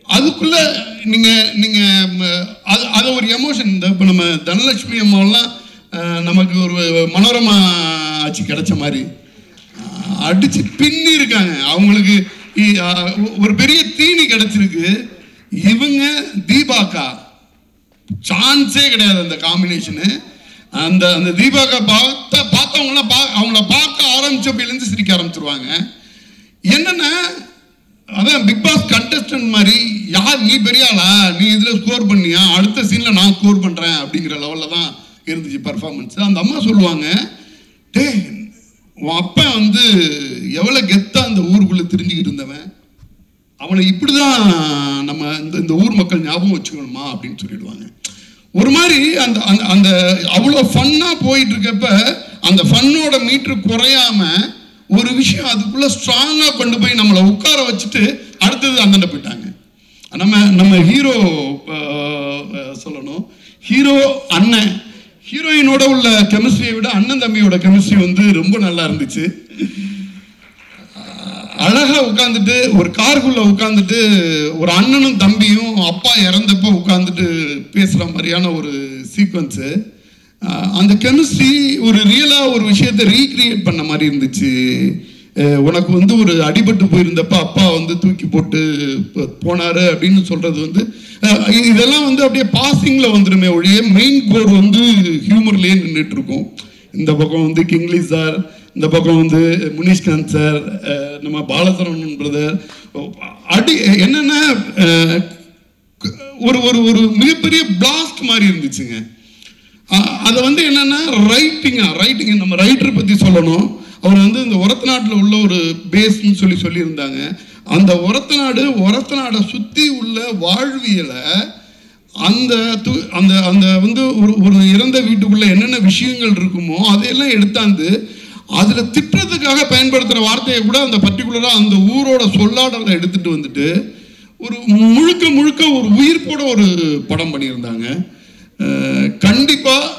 அதுக்குள்ளே நீங்கள் அதை ஒரு எமோஷன். இந்த இப்போ நம்ம தனலட்சுமி அம்மாவெல்லாம் நமக்கு ஒரு மனோரமா ஆட்சி கிடைச்ச மாதிரி அடித்து பின்னி இருக்காங்க. அவங்களுக்கு ஒரு பெரிய தீனி கிடைச்சிருக்கு. இவங்க தீபாக்கா சான்ஸே கிடையாது அந்த காம்பினேஷனு. அந்த தீபாக்கா பார்த்தவங்களாம் அவங்கள பார்க்க ஆரம்பிச்சப்பையிலேருந்து சிரிக்க ஆரம்பிச்சிருவாங்க. என்னன்னா அதான் பிக் பாஸ் கண்டஸ்டன்ட் மாதிரி, யார் நீ பெரிய ஆளா, நீ இதில் ஸ்கோர் பண்ணியா, அடுத்த சீனில் நான் ஸ்கோர் பண்ணுறேன் அப்படிங்கிற லெவலில் தான் இருந்துச்சு பர்ஃபார்மன்ஸ். அந்த அம்மா சொல்லுவாங்க, டே உன் அப்பா வந்து எவ்வளோ கெத்தாக அந்த ஊருக்குள்ளே தெரிஞ்சுக்கிட்டு இருந்தவன், அவனை இப்படி தான் நம்ம இந்த ஊர் மக்கள் ஞாபகம் வச்சுக்கணுமா அப்படின்னு சொல்லிடுவாங்க. ஒரு மாதிரி அந்த அந்த அவ்வளோ ஃபன்னாக போயிட்டு இருக்கப்ப அந்த ஃபன்னோட மீட்ரு குறையாமல் ஒரு விஷயம் அதுக்குள்ளே ஸ்ட்ராங்காக கொண்டு போய் நம்மளை உட்கார வச்சுட்டு அடுத்தது அந்தாண்ட போயிட்டாங்க. நம்ம ஹீரோ சொல்லணும், ஹீரோ அண்ணன் ஹீரோயினோட உள்ள கெமிஸ்ட்ரியை விட அண்ணன் தம்பியோட கெமிஸ்ட்ரி வந்து ரொம்ப நல்லா இருந்துச்சு. அழகாக உட்காந்துட்டு ஒரு காருக்குள்ளே உட்காந்துட்டு ஒரு அண்ணனும் தம்பியும் அப்பா இறந்தப்போ உட்காந்துட்டு பேசுகிற மாதிரியான ஒரு சீக்வன்ஸு. அந்த கெமிஸ்ட்ரி ஒரு ரியலாக ஒரு விஷயத்தை ரீக்ரியேட் பண்ண மாதிரி இருந்துச்சு. உனக்கு வந்து ஒரு அடிபட்டு போயிருந்தப்ப அப்பா வந்து தூக்கி போட்டு போனார் அப்படின்னு சொல்கிறது வந்து இதெல்லாம் வந்து அப்படியே பாசிங்கில் வந்துடுமே ஒழிய மெயின் கோர் வந்து ஹியூமர்லேயே நின்றுட்டு இருக்கும். இந்த பக்கம் வந்து கிங்லி சார், இந்த பக்கம் வந்து முனிஷ்காந்த் சார், நம்ம பாலசரவணன் பிரதர். என்னென்னா ஒரு ஒரு ஒரு மிகப்பெரிய பிளாஸ்ட் மாதிரி இருந்துச்சுங்க. அதை வந்து என்னென்னா ரைட்டிங் நம்ம ரைட்டரை பற்றி சொல்லணும். அவர் வந்து இந்த ஒரத்த நாட்டில் உள்ள ஒரு பேஸ்ன்னு சொல்லியிருந்தாங்க. அந்த ஒரத்த நாடை சுற்றி உள்ள வாழ்வியலை அந்த அந்த அந்த வந்து ஒரு இறந்த வீட்டுக்குள்ளே என்னென்ன விஷயங்கள் இருக்குமோ அதையெல்லாம் எடுத்தாந்து அதில் திட்டத்துக்காக பயன்படுத்துகிற வார்த்தையை கூட அந்த பர்டிகுலராக அந்த ஊரோட சொல்லாடலை எடுத்துகிட்டு வந்துட்டு ஒரு முழுக்க ஒரு உயிர்ப்போட ஒரு படம் பண்ணியிருந்தாங்க. கண்டிப்பாக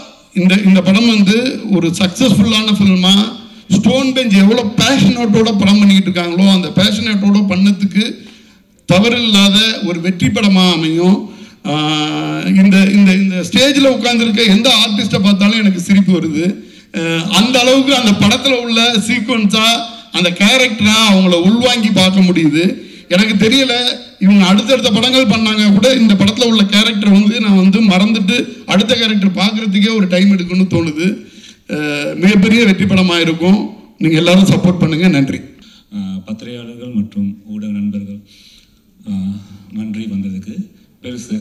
இந்த படம் வந்து ஒரு சக்ஸஸ்ஃபுல்லான ஃபில்மாக ஸ்டோன் பெஞ்ச் எவ்வளோ பேஷனேட்டோட படம் பண்ணிக்கிட்டு இருக்காங்களோ அந்த பேஷனேட்டோட பண்ணதுக்கு தவறில்லாத ஒரு வெற்றி படமாக அமையும். இந்த இந்த இந்த ஸ்டேஜில் உட்காந்துருக்க எந்த ஆர்டிஸ்ட்டை பார்த்தாலும் எனக்கு சிரிப்பு வருது. அந்த அளவுக்கு அந்த படத்தில் உள்ள சீக்வன்ஸாக அந்த கேரக்டராக அவங்கள உள்வாங்கி பார்க்க முடியுது. எனக்கு தெரியல இவங்க அடுத்தடுத்த படங்கள் பண்ணாங்க கூட இந்த படத்தில் உள்ள கேரக்டர் வந்து நான் வந்து மறந்துட்டு அடுத்த கேரக்டர் பார்க்குறதுக்கே ஒரு டைம் எடுக்குன்னு தோணுது. மிகப்பெரிய வெற்றி படமாக இருக்கும். நீங்கள் எல்லாரும் சப்போர்ட் பண்ணுங்கள். நன்றி. பத்திரிகையாளர்கள் மற்றும் ஊடக நண்பர்கள் நன்றி வந்ததுக்கு பெருசு.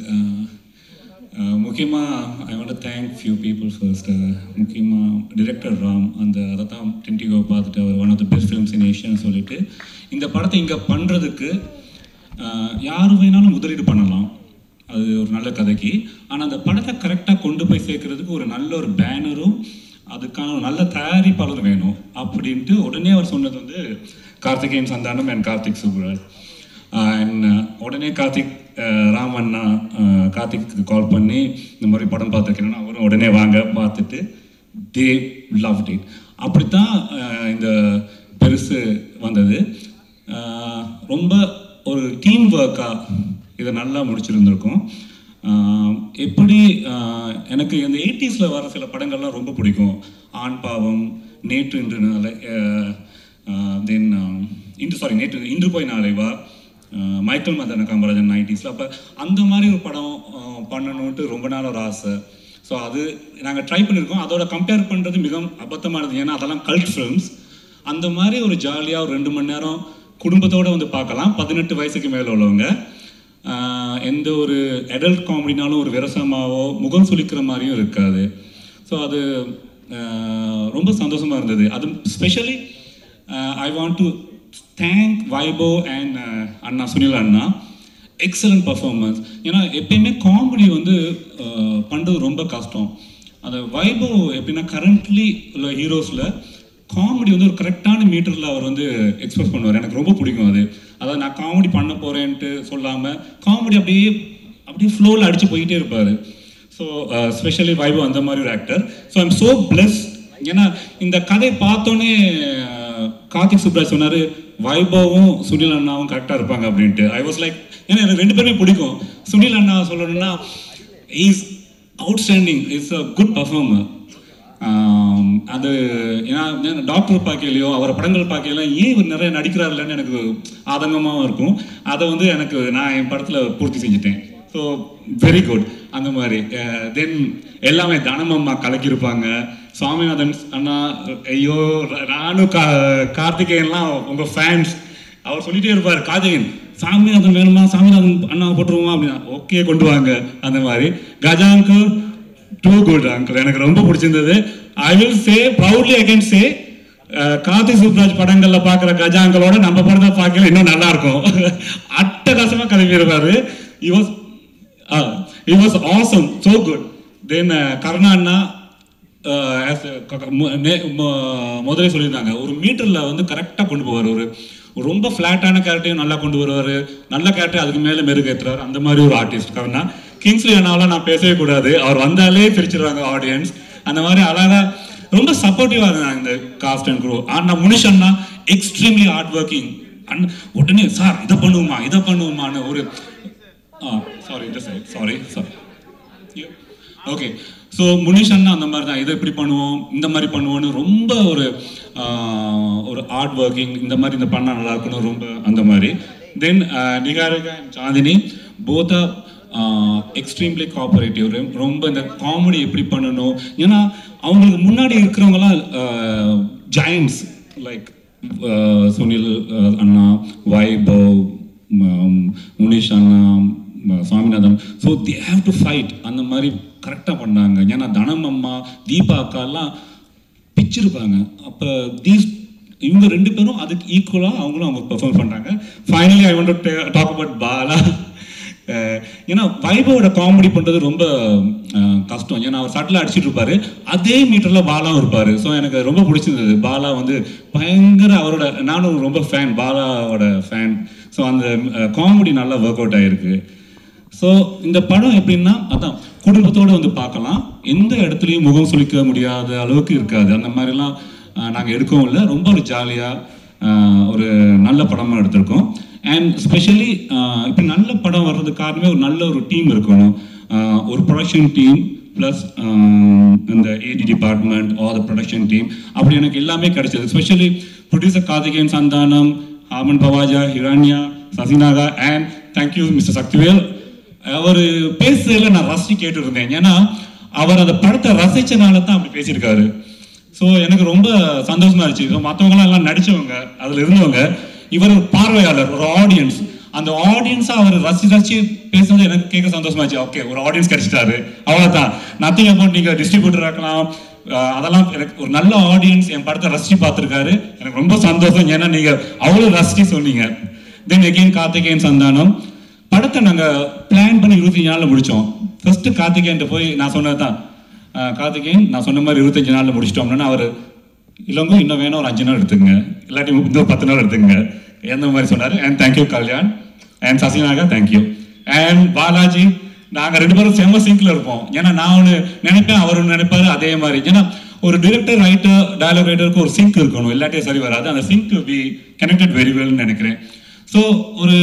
முக்கியமாக I want to thank few people first. முக்கியமாக டிரெக்டர் ராம், அதை தான் டின்டிகோ பார்த்துட்டு அவர் one of the best films in ஏஷியான்னு சொல்லிட்டு இந்த படத்தை இங்கே பண்ணுறதுக்கு யார் வேணாலும் முதலீடு பண்ணலாம், அது ஒரு நல்ல கதைக்கு. ஆனால் அந்த படத்தை கரெக்டாக கொண்டு போய் சேர்க்கறதுக்கு ஒரு நல்ல ஒரு பேனரும் அதுக்கான ஒரு நல்ல தயாரிப்பாளர் வேணும் அப்படின்ட்டு உடனே அவர் சொன்னது வந்து கார்த்திகேயன் சந்தானம் அண்ட் கார்த்திக் சுப்ராஜ். அண்ட் உடனே ராமண்ணா கார்த்திக்கு கால் பண்ணி இந்த மாதிரி படம் பார்த்துருக்கேன்னா அவரும் உடனே வாங்க பார்த்துட்டு தே லவ்ட் இட். அப்படித்தான் இந்த பெருசு வந்தது. ரொம்ப ஒரு டீம் ஒர்க்காக இதை நல்லா முடிச்சிருந்துருக்கோம். எப்படி எனக்கு இந்த 80s வர சில படங்கள்லாம் ரொம்ப பிடிக்கும். ஆண் பாவம், நேற்று இன்று நாளை, தென் இன்று போய் நாளை வா, மைக்கேல் மதன காமராஜன் 90s. அப்போ அந்த மாதிரி ஒரு படம் பண்ணணுன்ட்டு ரொம்ப நாள் ஒரு ஆசை. ஸோ அது நாங்கள் ட்ரை பண்ணியிருக்கோம். அதோட கம்பேர் பண்ணுறது மிக அபத்தமானது, ஏன்னா அதெல்லாம் கல்ட் ஃபிலிம்ஸ். அந்த மாதிரி ஒரு ஜாலியாக ஒரு 2 மணி நேரம் குடும்பத்தோடு வந்து பார்க்கலாம். 18 வயசுக்கு மேலே உள்ளவங்க. எந்த ஒரு அடல்ட் காமெடினாலும் ஒரு விரசமாவோ முகம் சுளிக்கிற மாதிரியும் இருக்காது. ஸோ அது ரொம்ப சந்தோஷமாக இருந்தது. அது specially I want to thank Vaibhav and அண்ணா சுனில் அண்ணா. Excellent performance. ஏன்னா எப்பயுமே காமெடி வந்து பண்ணுறது ரொம்ப கஷ்டம். அந்த வைபோ எப்படின்னா கரண்ட்லி உள்ள ஹீரோஸில் காமெடி வந்து ஒரு கரெக்டான மீட்டரில் அவர் வந்து எக்ஸ்பிரஸ் பண்ணுவார். எனக்கு ரொம்ப பிடிக்கும் அது. அதாவது நான் காமெடி பண்ண போகிறேன்ட்டு சொல்லாமல் காமெடி அப்படியே ஃப்ளோவில் அடித்து போயிட்டே இருப்பார். ஸோ ஸ்பெஷலி வைபோ அந்த மாதிரி ஒரு actor. So I'm so blessed. ஏன்னா இந்த கதை பார்த்தோன்னே கார்த்திக் சுப்ராஜ் சொன்னார் வைபவும் சுனில் அண்ணாவும் கரெக்டாக இருப்பாங்க அப்படின்ட்டு. ஐ வாஸ் லைக், ஏன்னா எனக்கு 2 பேருமே பிடிக்கும். சுனில் அண்ணா சொல்லணும்னா is outstanding, is a good performer. அது ஏன்னா டாக்டர் பார்க்கலையோ அவரை படங்கள் பார்க்கலாம் ஏன் இவர் நிறைய நடிக்கிறாருலன்னு எனக்கு ஆதங்கமாகவும் இருக்கும். அதை வந்து நான் என் படத்தில் பூர்த்தி செஞ்சுட்டேன். So very good. அந்த மாதிரி தென் எல்லாமே தனமம்மா கலக்கியிருப்பாங்க. சுவாமிநாதன் அண்ணா, ஐயோ நானும் கார்த்திகேயன்லாம் உங்கள் ஃபேன்ஸ். அவர் சொல்லிகிட்டே இருப்பார், கார்த்திகேயன் சாமிநாதன் வேணுமா, சாமிநாதன் அண்ணா போட்டுருவோமா அப்படின்னா, ஓகே கொண்டு வாங்க. அந்த மாதிரி Gaja uncle too good uncle, எனக்கு ரொம்ப பிடிச்சிருந்தது. I will say proudly I can say Karthik Subbaraj படங்களில் பார்க்குற கஜா அங்கிளோட நம்ம படத்தை பார்க்கல இன்னும் நல்லா இருக்கும். அட்டகாசமாக கிளம்பியிருப்பாரு. He was awesome, so good. Then Karuna அண்ணா முதலே சொல்லியிருந்தாங்க, ஒரு மீட்டரில் வந்து கரெக்டாக கொண்டு போவார். ஒரு ரொம்ப ஃப்ளாட்டான கேரக்டரையும் நல்லா கொண்டு வருவார், நல்ல கேரக்டர் அதுக்கு மேலே மெருகேற்றுறாரு. அந்த மாதிரி ஒரு ஆர்டிஸ்ட் கருணா. கிங்ஸ்லி அண்ணாவெலாம் நான் பேசவே கூடாது, அவர் வந்தாலே பிரிச்சிருவாங்க ஆடியன்ஸ். அந்த மாதிரி அழகாக ரொம்ப சப்போர்ட்டிவாக இருந்தாங்க இந்த காஸ்ட் அண்ட் க்ரூ. ஆனால் முனிஷ் அண்ணா எக்ஸ்ட்ரீம்லி ஹார்ட் ஒர்க்கிங். உடனே சார் இதை பண்ணுவோமான்னு ஒரு சாரி ஓகே. ஸோ முனிஷ் அண்ணா அந்த மாதிரி தான், இதை இப்படி பண்ணுவோம் இந்த மாதிரி பண்ணுவோன்னு ரொம்ப ஒரு ஹார்ட் ஒர்க்கிங். இந்த மாதிரி இந்த பண்ணால் நல்லா இருக்கணும் ரொம்ப அந்த மாதிரி. Then Niharika and Chandini both are extremely cooperative. ரொம்ப இந்த காமெடி எப்படி பண்ணணும், ஏன்னா அவங்களுக்கு முன்னாடி இருக்கிறவங்களாம் giants like Sunil Anna, Vaibhav, Munish Anna, Swaminathan. So they have to fight. அந்த மாதிரி கரெக்டாக பண்ணாங்க. ஏன்னா தனம் அம்மா தீபா அக்காலாம் பிச்சிருப்பாங்க. அப்போ இவங்க ரெண்டு பேரும் அதுக்கு ஈக்குவலாக அவங்களும் அவங்க பெர்ஃபார்ம் பண்ணுறாங்க. Finally I want to talk about Bala. ஏன்னா வைபவோட காமெடி பண்ணுறது ரொம்ப கஷ்டம். ஏன்னா அவர் சட்டில் அடிச்சுட்டு இருப்பார், அதே மீட்டரில் பாலாவும் இருப்பார். ஸோ எனக்கு ரொம்ப பிடிச்சிருந்தது. பாலா வந்து பயங்கர அவரோட, நானும் ரொம்ப ஃபேன், பாலாவோட ஃபேன். ஸோ அந்த காமெடி நல்லா ஒர்க் அவுட் ஆகிருக்கு. ஸோ இந்த படம் எப்படின்னா அதான் குடும்பத்தோடு வந்து பார்க்கலாம். எந்த இடத்துலையும் முகம் சுளிக்க முடியாத அளவுக்கு இருக்காது. அந்த மாதிரிலாம் நாங்கள் எடுக்கவும் இல்லை. ரொம்ப ஒரு ஜாலியாக ஒரு நல்ல படமாக எடுத்திருக்கோம். அண்ட் ஸ்பெஷலி இப்போ நல்ல படம் வர்றதுக்கு காரணமே ஒரு நல்ல ஒரு டீம் இருக்கணும். ஒரு ப்ரொடக்ஷன் டீம் ப்ளஸ் இந்த AD department are the production team, அப்படி எனக்கு எல்லாமே கிடைச்சது. Specially producer Karthikeyan Santhanam, Aman Bawaja, Hiranya, Sasinaga and thank you mister Sakthivel. அவர் பேசுறதுல நான் ரசிச்சு கேட்டு இருந்தேன். ஏன்னா அவர் அந்த படத்தை ரசிச்சனால தான் அப்படி பேசியிருக்காரு. ஸோ எனக்கு ரொம்ப சந்தோஷமா இருந்துச்சு. ஸோ மற்றவங்களாம் எல்லாம் நடிச்சவங்க, அதில் இருந்தவங்க, இவர் ஒரு பார்வையாளர், ஒரு ஆடியன்ஸ். அந்த ஆடியன்ஸாக அவர் ரசிச்சு பேசுறது எனக்கு கேட்க சந்தோஷமா இருந்துச்சு. ஓகே, ஒரு ஆடியன்ஸ் கிடைச்சிட்டாரு, அவ்வளோதான். நத்திங் அபவுட் நீங்கள் டிஸ்ட்ரிபியூட்டர் ஆக்கலாம், அதெல்லாம் எனக்கு ஒரு நல்ல ஆடியன்ஸ் என் படத்தை ரசிச்சு பார்த்துருக்காரு. எனக்கு ரொம்ப சந்தோஷம். ஏன்னா நீங்கள் அவ்வளோ ரசிச்சு சொன்னீங்க. தென் எகெயின் கார்த்திகேயன் சந்தானம் படத்தை நாங்கள் பிளான் பண்ணி 25 நாளில் முடித்தோம். ஃபர்ஸ்ட்டு கார்த்திகேயன்ட்டு போய் நான் சொன்னது தான், கார்த்திகேயன் நான் சொன்ன மாதிரி 25 நாளில் முடிச்சிட்டோம்னா அவர் இல்லைங்க இன்னும் வேணும் ஒரு 5 நாள் எடுத்துங்க, இல்லாட்டி இன்னும் 10 நாள் எடுத்துங்க எந்த மாதிரி சொன்னார். And thank you Kalyan and Sasinaga, thank you. And Balaji, நாங்கள் 2 பேரும் செம்ம சிங்கில் இருப்போம். ஏன்னா நான் ஒன்று நினைப்பேன், அவர் ஒன்று நினைப்பாரு, அதே மாதிரி. ஏன்னா ஒரு டிரெக்டர் ரைட்டர் டயலாக் ரைட்டருக்கு ஒரு சிங்க் இருக்கணும், இல்லாட்டியே சரி வராது. அந்த சிங்க் வி கனெக்டட் வெரி வெல்னு நினைக்கிறேன். ஸோ ஒரு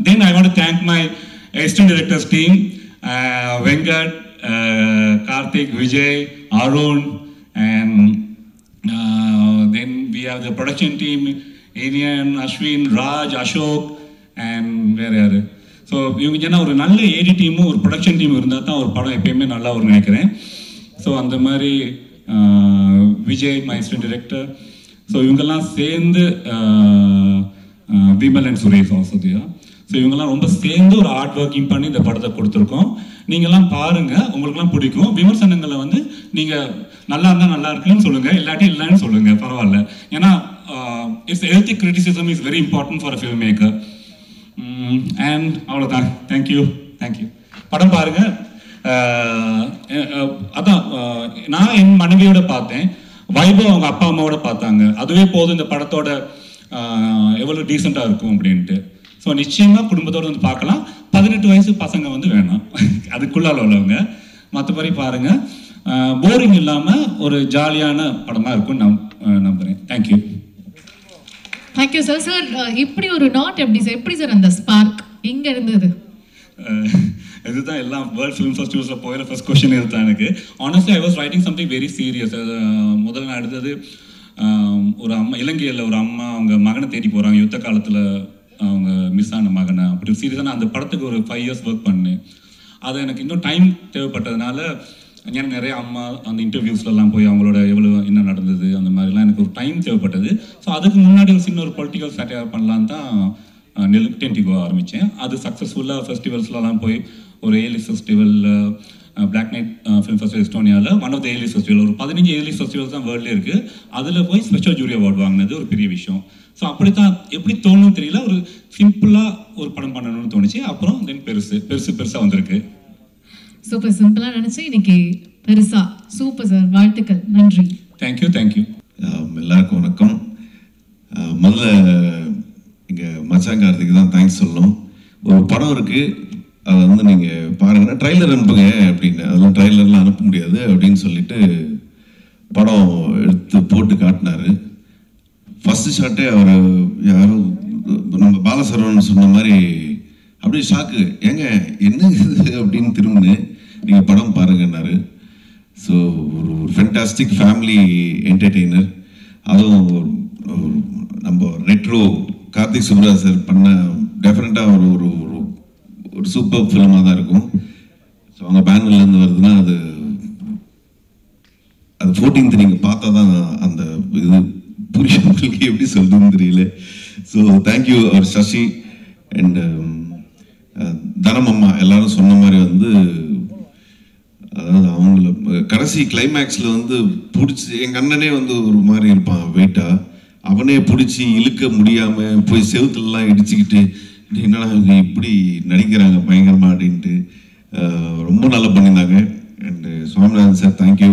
then I want to thank my assistant directors team, Venkat, Karthik, Vijay, Arun, and then we have the production team, Arian, Ashwin, Raj, Ashok, and where are they? So இவங்க என்ன ஒரு நல்ல ஏடி டீமும் ஒரு ப்ரொடக்ஷன் டீம் இருந்தால் தான் ஒரு படம் எப்பயுமே நல்லா வரும்னு நினைக்கிறேன். ஸோ அந்த மாதிரி Vijay my assistant director. So இவங்கெல்லாம் சேர்ந்து விமல் அண்ட் சுரேஷ் ஆல்சோதியா. ஸோ இவங்கெல்லாம் ரொம்ப சேர்ந்து ஒரு ஹார்ட் ஒர்க்கிங் பண்ணி இந்த படத்தை கொடுத்துருக்கோம். நீங்கள்லாம் பாருங்கள், உங்களுக்குலாம் பிடிக்கும். விமர்சனங்களை வந்து நீங்கள் நல்லா இருந்தால் நல்லா இருக்குன்னு சொல்லுங்கள், இல்லாட்டி இல்லைன்னு சொல்லுங்கள், பரவாயில்ல. ஏன்னா it's healthy criticism is very important for a film maker. And அவ்வளோதான். தேங்க்யூ. படம் பாருங்கள். அதான் நான் என் மனைவியோட பார்த்தேன், வைபவ் அவங்க அப்பா அம்மாவோட பார்த்தாங்க. அதுவே போதும் இந்த படத்தோட எவ்வளோ டீசெண்டாக இருக்கும் அப்படின்ட்டு. ஸோ நிச்சயமாக குடும்பத்தோடு வந்து பார்க்கலாம். 18 வயசு பசங்க வந்து வேணாம், அதுக்குள்ளால உள்ளவங்க. மற்றபடி பாருங்கள், போரிங் இல்லாமல் ஒரு ஜாலியான படமாக இருக்கும்னு நான் நம்புகிறேன். தேங்க்யூ. Thank you sir. சார் இப்படி ஒரு நாட் எப்படி சார் அந்த ஸ்பார்க் எங்கே இருந்தது? இதுதான் எல்லாம் வேர்ல்ட் ஃபிலிம் ஃபெஸ்டிவல்ஸில் போயிட ஃபர்ஸ்ட் கொஸ்டின் இதுதான் எனக்கு. Honestly I was writing something very serious. முதல்ல நான் எடுத்தது ஒரு அம்மா, இலங்கையில் ஒரு அம்மா அவங்க மகனை தேடி போகிறாங்க, யுத்த காலத்தில் அவங்க மிஸ் ஆன மகனை. அப்படி சீரியஸாக அந்த படத்துக்கு ஒரு 5 years ஒர்க் பண்ணேன். அது எனக்கு இன்னும் டைம் தேவைப்பட்டதுனால ஏன்னா நிறைய அம்மா அந்த இன்டர்வியூஸ்லாம் போய் அவங்களோட என்ன நடந்தது அந்த மாதிரிலாம் எனக்கு ஒரு டைம் தேவைப்பட்டது. ஸோ அதுக்கு முன்னாடி ஒரு சின்ன ஒரு பொலிட்டிக்கல் சேட்டையர் பண்ணலான்னு தான் டென்டிகோ ஆரம்பித்தேன். அது சக்ஸஸ்ஃபுல்லாக ஃபெஸ்டிவல்ஸ்லாம் போய் ஒரு A-list festival, black night film festival எஸ்டோனியாவில் one of the A-list festival, ஒரு 15 ஏலிஸ் ஃபெஸ்டிவல்ஸ் தான் வேர்ல்ட்லேயே இருக்குது. அதில் போய் ஸ்பெஷல் ஜூரி அவார்டு வாங்கினது ஒரு பெரிய விஷயம். ஸோ அப்படி தான் எப்படி தோணுன்னு தெரியல, ஒரு சிம்பிளாக ஒரு படம் பண்ணணும்னு தோணுச்சு. அப்புறம் தென் பெருசாக வந்திருக்கு. சூப்பர். சிம்பிளாக நினச்சி இன்னைக்கு பெருசா. சூப்பர் சார், வாழ்த்துக்கள், நன்றி. தேங்க்யூ. எல்லாருக்கும் வணக்கம். முதல்ல இங்கே மச்சாங்காரத்துக்கு தான் தேங்க்ஸ் சொல்லணும். ஒரு படம் இருக்குது, அதை வந்து நீங்கள் பாருங்கன்னா ட்ரைலர் அனுப்புங்க அப்படின்னு. அதெல்லாம் ட்ரைலர்லாம் அனுப்ப முடியாது அப்படின்னு சொல்லிட்டு படம் எடுத்து போட்டு காட்டினார். ஃபஸ்ட்டு ஷாட்டே அவர் யாரும் நம்ம பாலசரவன் சொன்ன மாதிரி அப்படியே ஷாக்கு, ஏங்க என்ன இது அப்படின்னு திரும்பினு நீங்கள் படம் பாருங்கன்னாரு. ஸோ ஒரு ஃபென்டாஸ்டிக் ஃபேமிலி என்டர்டெய்னர். அதுவும் நம்ம ரெட்ரோ கார்த்திக் சுப்ராஜ் சார் பண்ண டெஃபினட்டாக ஒரு ஒரு சூப்பர் ஃபிலிமாக தான் இருக்கும். ஸோ அவங்க பேனர்லேருந்து வருதுன்னா அது அது 14th நீங்கள் பார்த்தா தான் அந்த இது புரியும், உங்களுக்கு எப்படி சொல்றதுன்னு தெரியல. ஸோ தேங்க்யூ அவர் சசி அண்ட் தனமம்மா எல்லாரும் சொன்ன மாதிரி வந்து அதாவது அவங்கள கடைசி கிளைமேக்ஸில் வந்து பிடிச்சி எங்கள் அண்ணனே வந்து ஒரு மாதிரி இருப்பான் வெயிட்டா, அவனே பிடிச்சி இழுக்க முடியாமல் போய் செவுத்துலலாம் இடிச்சுக்கிட்டு என்னடா இவங்க இப்படி நடிக்கிறாங்க பயங்கரமா அப்படின்ட்டு ரொம்ப நல்லா பண்ணியிருந்தாங்க. And Swaminathan sir thank you.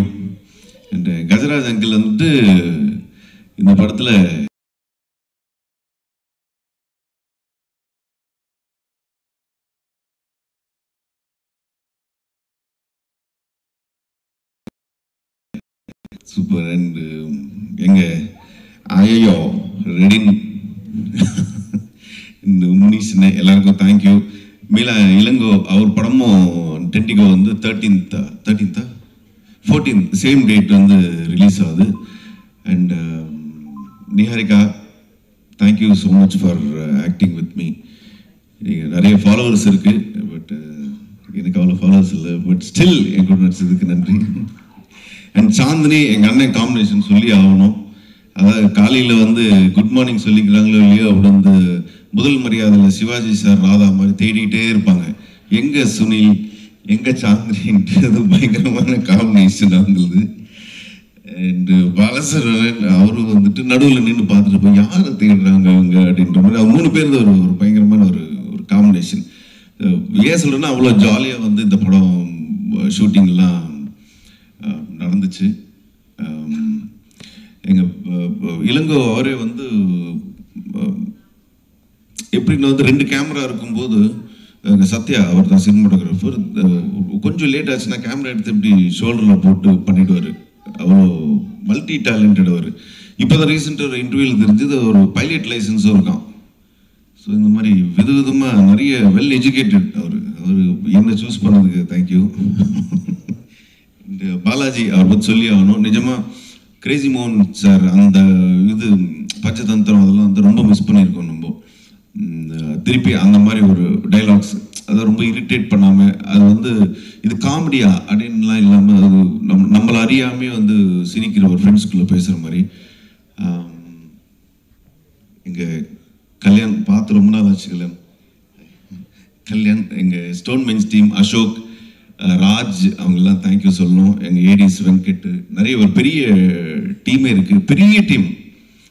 And Gajaraj uncle வந்துட்டு இந்த படத்தில் சூப்பர். அண்ட் எங்க ஐயோ ரெடின் இந்த முனிஷ்னு எல்லாருக்கும் தேங்க்யூ. மீலா இளங்கோ அவர் படமும் டென்டிகோ வந்து 14th சேம் டேட் வந்து ரிலீஸ் ஆகுது. And Niharika thank you so much for acting with me. நிறைய ஃபாலோவர்ஸ் இருக்குது, பட் எனக்கு அவ்வளோ ஃபாலோவர்ஸ் இல்லை, பட் ஸ்டில் என் கூட நடிச்சதுக்கு நன்றி. அண்ட் சாந்தினி எங்கள் அண்ணன் காம்பினேஷன் சொல்லி ஆகணும். அதாவது காலையில் வந்து குட் மார்னிங் சொல்லிக்கிறாங்களோ இல்லையோ அப்படி வந்து முதல் மரியாதையில் சிவாஜி சார் ராதா மாதிரி தேடிக்கிட்டே இருப்பாங்க, எங்கே சுனில் எங்கே சாந்தினின்ட்டு. அது பயங்கரமான காம்பினேஷன் அவங்களுக்கு. அண்டு பாலசரவன் அவரும் வந்துட்டு நடுவில் நின்று பார்த்துட்டு போய் யாரை தேடுறாங்க அவங்க அப்படின்ற மாதிரி அவங்க 3 பேர் ஒரு பயங்கரமான ஒரு காம்பினேஷன். ஏன் சொல்கிறேன்னா அவ்வளோ ஜாலியாக வந்து இந்த படம் ஷூட்டிங்லாம் நடந்துச்சு. எங்கள் இளங்கோ அவரே வந்து எப்படின்னா வந்து 2 கேமரா இருக்கும்போது சத்யா அவர் தான் சினிமாட்டோகிராஃபர், கொஞ்சம் லேட் ஆச்சுன்னா கேமரா எடுத்து இப்படி ஷோல்டரில் போட்டு பண்ணிவிடுவார். அவ்வளோ மல்டி டேலண்டட் அவர். இப்போ தான் ரீசெண்டாக ஒரு இன்டர்வியூவில் தெரிஞ்சது ஒரு பைலட் லைசன்ஸும் இருக்கான். ஸோ இந்த மாதிரி விதவிதமாக நிறைய வெல் எஜுகேட்டட் அவர் என்ன சூஸ் பண்ணதுக்கு தேங்க்யூ. இந்த பாலாஜி அவர் பற்றி சொல்லி ஆகணும். நிஜமாக கிரேசி மோகன் சார் அந்த இது பஞ்சதந்திரம் அதெல்லாம் வந்து ரொம்ப மிஸ் பண்ணியிருக்கோம் நம்ம. திருப்பி அந்த மாதிரி ஒரு டைலாக்ஸ் அதை ரொம்ப இரிட்டேட் பண்ணாமல் அது வந்து இது காமெடியா அப்படின்லாம் இல்லாமல் அது நம்மளை அறியாமே வந்து சிரிக்கிற ஒரு ஃப்ரெண்ட்ஸ்குள்ளே பேசுகிற மாதிரி. எங்கள் கல்யாண் பார்த்து ரொம்ப நாள் ஆச்சு. கல்யாண் எங்கள் stone bench team Ashok Raj அவங்கெல்லாம் தேங்க்யூ சொல்லணும். எங்கள் ஏடிஸ் வெங்கட் நிறைய ஒரு பெரிய டீமே இருக்குது, பெரிய டீம்.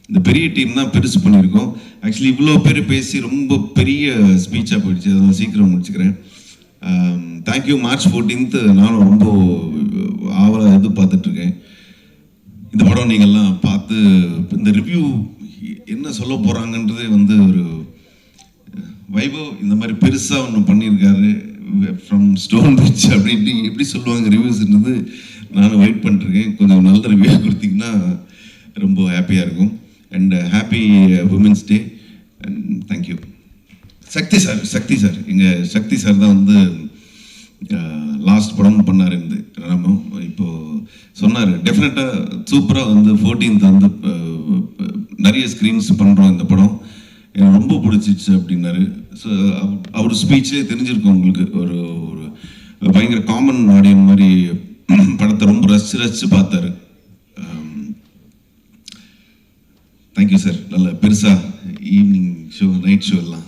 இந்த பெரிய டீம் தான் பெருசு பண்ணியிருக்கோம். ஆக்சுவலி இவ்வளோ பேர் பேசி ரொம்ப பெரிய ஸ்பீச்சாக போயிடுச்சு, அதெல்லாம் சீக்கிரம் முடிச்சுக்கிறேன். தேங்க்யூ. மார்ச் 14th நானும் ரொம்ப ஆவலாக எதிர்பார்த்துட்ருக்கேன். இந்த படம் நீங்கள்லாம் பார்த்து இந்த ரிவ்யூ என்ன சொல்ல போகிறாங்கன்றதே வந்து ஒரு வைபவ் இந்த மாதிரி பெருசாக ஒன்று பண்ணியிருக்காரு ஃப்ரம் ஸ்டோன் பெஞ்ச் அப்படின்ட்டு எப்படி சொல்லுவாங்க ரிவ்யூஸ்ன்றது நானும் வெயிட் பண்ணிருக்கேன். கொஞ்சம் நல்ல ரிவ்யூ கொடுத்தீங்கன்னா ரொம்ப ஹாப்பியாக இருக்கும். And happy women's day and thank you. Sakthi sir எங்கள் சக்தி சார் தான் வந்து லாஸ்ட் படம் பண்ணார் இந்த ராமம். இப்போது சொன்னார் டெஃபினட்டாக சூப்பராக வந்து 14th வந்து நிறைய ஸ்க்ரீன்ஸ் பண்ணுறோம் இந்த படம், எனக்கு ரொம்ப பிடிச்சிச்சு அப்படின்னாரு. ஸோ அவர் ஸ்பீச்லேயே தெரிஞ்சிருக்கும் உங்களுக்கு ஒரு பயங்கர காமன் ஆடியன் மாதிரி படத்தை ரொம்ப ரசித்து பார்த்தாரு. Thank you sir. நல்ல பெருசாக ஈவினிங் ஷோ நைட் ஷோ எல்லாம்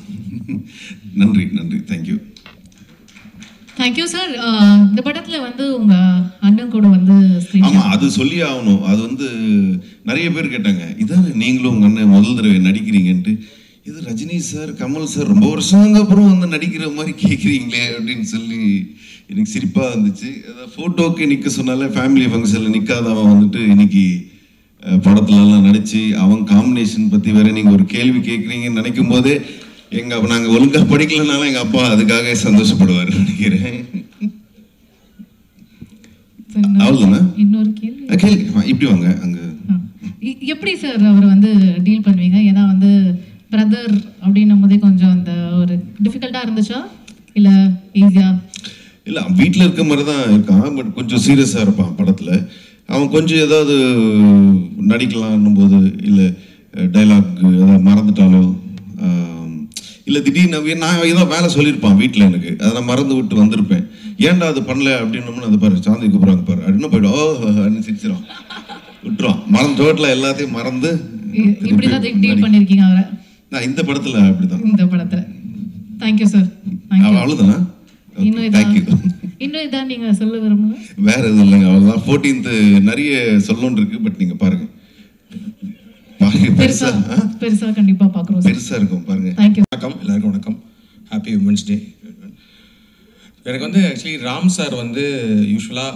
நன்றி தேங்க்யூ. Thank you sir. இந்த படத்தில் வந்து உங்கள் அண்ணன் கூட வந்து ஆமாம் அது சொல்லி ஆகணும். அது வந்து நிறைய பேர் கேட்டாங்க இதான் நீங்களும் உங்கள் அண்ணன் முதல் தடவை நடிக்கிறீங்கன்ட்டு. இது ரஜினி சார் கமல் சார் ரொம்ப வருஷங்க அப்புறம் வந்து நடிக்கிற மாதிரி கேட்குறீங்களே அப்படின்னு சொல்லி எனக்கு சிரிப்பாக இருந்துச்சு. அதாவது ஃபோட்டோக்கு நிற்க சொன்னாலே ஃபேமிலி ஃபங்க்ஷனில் நிற்காதவன் வந்துட்டு இன்னைக்கு படத்துலலாம் நடித்து அவன் காம்பினேஷன் பற்றி வேறு நீங்கள் ஒரு கேள்வி கேட்குறீங்கன்னு நினைக்கும் போதே நாங்கள் ஒழுங்காக படிக்கலனாலும் எங்கள் அப்பா அதுக்காக சந்தோஷப்படுவார் நினைக்கிறேன். அவ்வளோதானே? இன்னொரு கேள்வி கேள்வி இப்படி வாங்க. அங்கே எப்படி சார் அவர் வந்து டீல் பண்ணுவீங்க? ஏன்னா வந்து பிரதர் அப்படின்னும் போதே கொஞ்சம் அந்த ஒரு டிஃபிகல்ட்டாக இருந்துச்சா இல்லை ஈஸியாக? இல்லை வீட்டில் இருக்க மாதிரி தான் இருக்கான், பட் கொஞ்சம் சீரியஸாக இருப்பான் படத்தில். அவன் கொஞ்சம் ஏதாவது நடிக்கலான்னும் போது இல்லை டைலாக் ஏதாவது மறந்துட்டாலோ இல்லை திடீர்னு நான் ஏதோ வேலை சொல்லியிருப்பான் வீட்டில் எனக்கு, அதை நான் மறந்து விட்டு வந்திருப்பேன். ஏன்டா அது பண்ணல அப்படின்னு அது பாரு சாந்தி கூப்பிடுறாங்க பாரு அப்படின்னு போய்டும் அப்படின்னு சிரிச்சிடும் விட்டுருவான் மறந்து டோட்டலாக எல்லாத்தையும் மறந்து இப்படிதான் டீல் பண்ணிருக்கீங்க அவரை. நான் இந்த படத்துல அப்படிதான். இந்த படத்துல தேங்க்யூ சார். அவ்வளவுதானா? இன்னும் இதான் நீங்க சொல்ல விரும்புங்க? வேற எதுவும் இல்லைங்க, அவ்வளவுதான். 14th நிறைய சொல்லணும்னு இருக்கு, பட் நீங்க பாருங்க. பெருசா கண்டிப்பா பாக்குறோம். பெருசா இருக்கும் பாருங்க. தேங்க்யூ. வணக்கம், எல்லாருக்கும் வணக்கம். ஹாப்பி உமன்ஸ் டே. எனக்கு வந்து ஆக்சுவலி ராம் சார் வந்து யூஸ்வலாக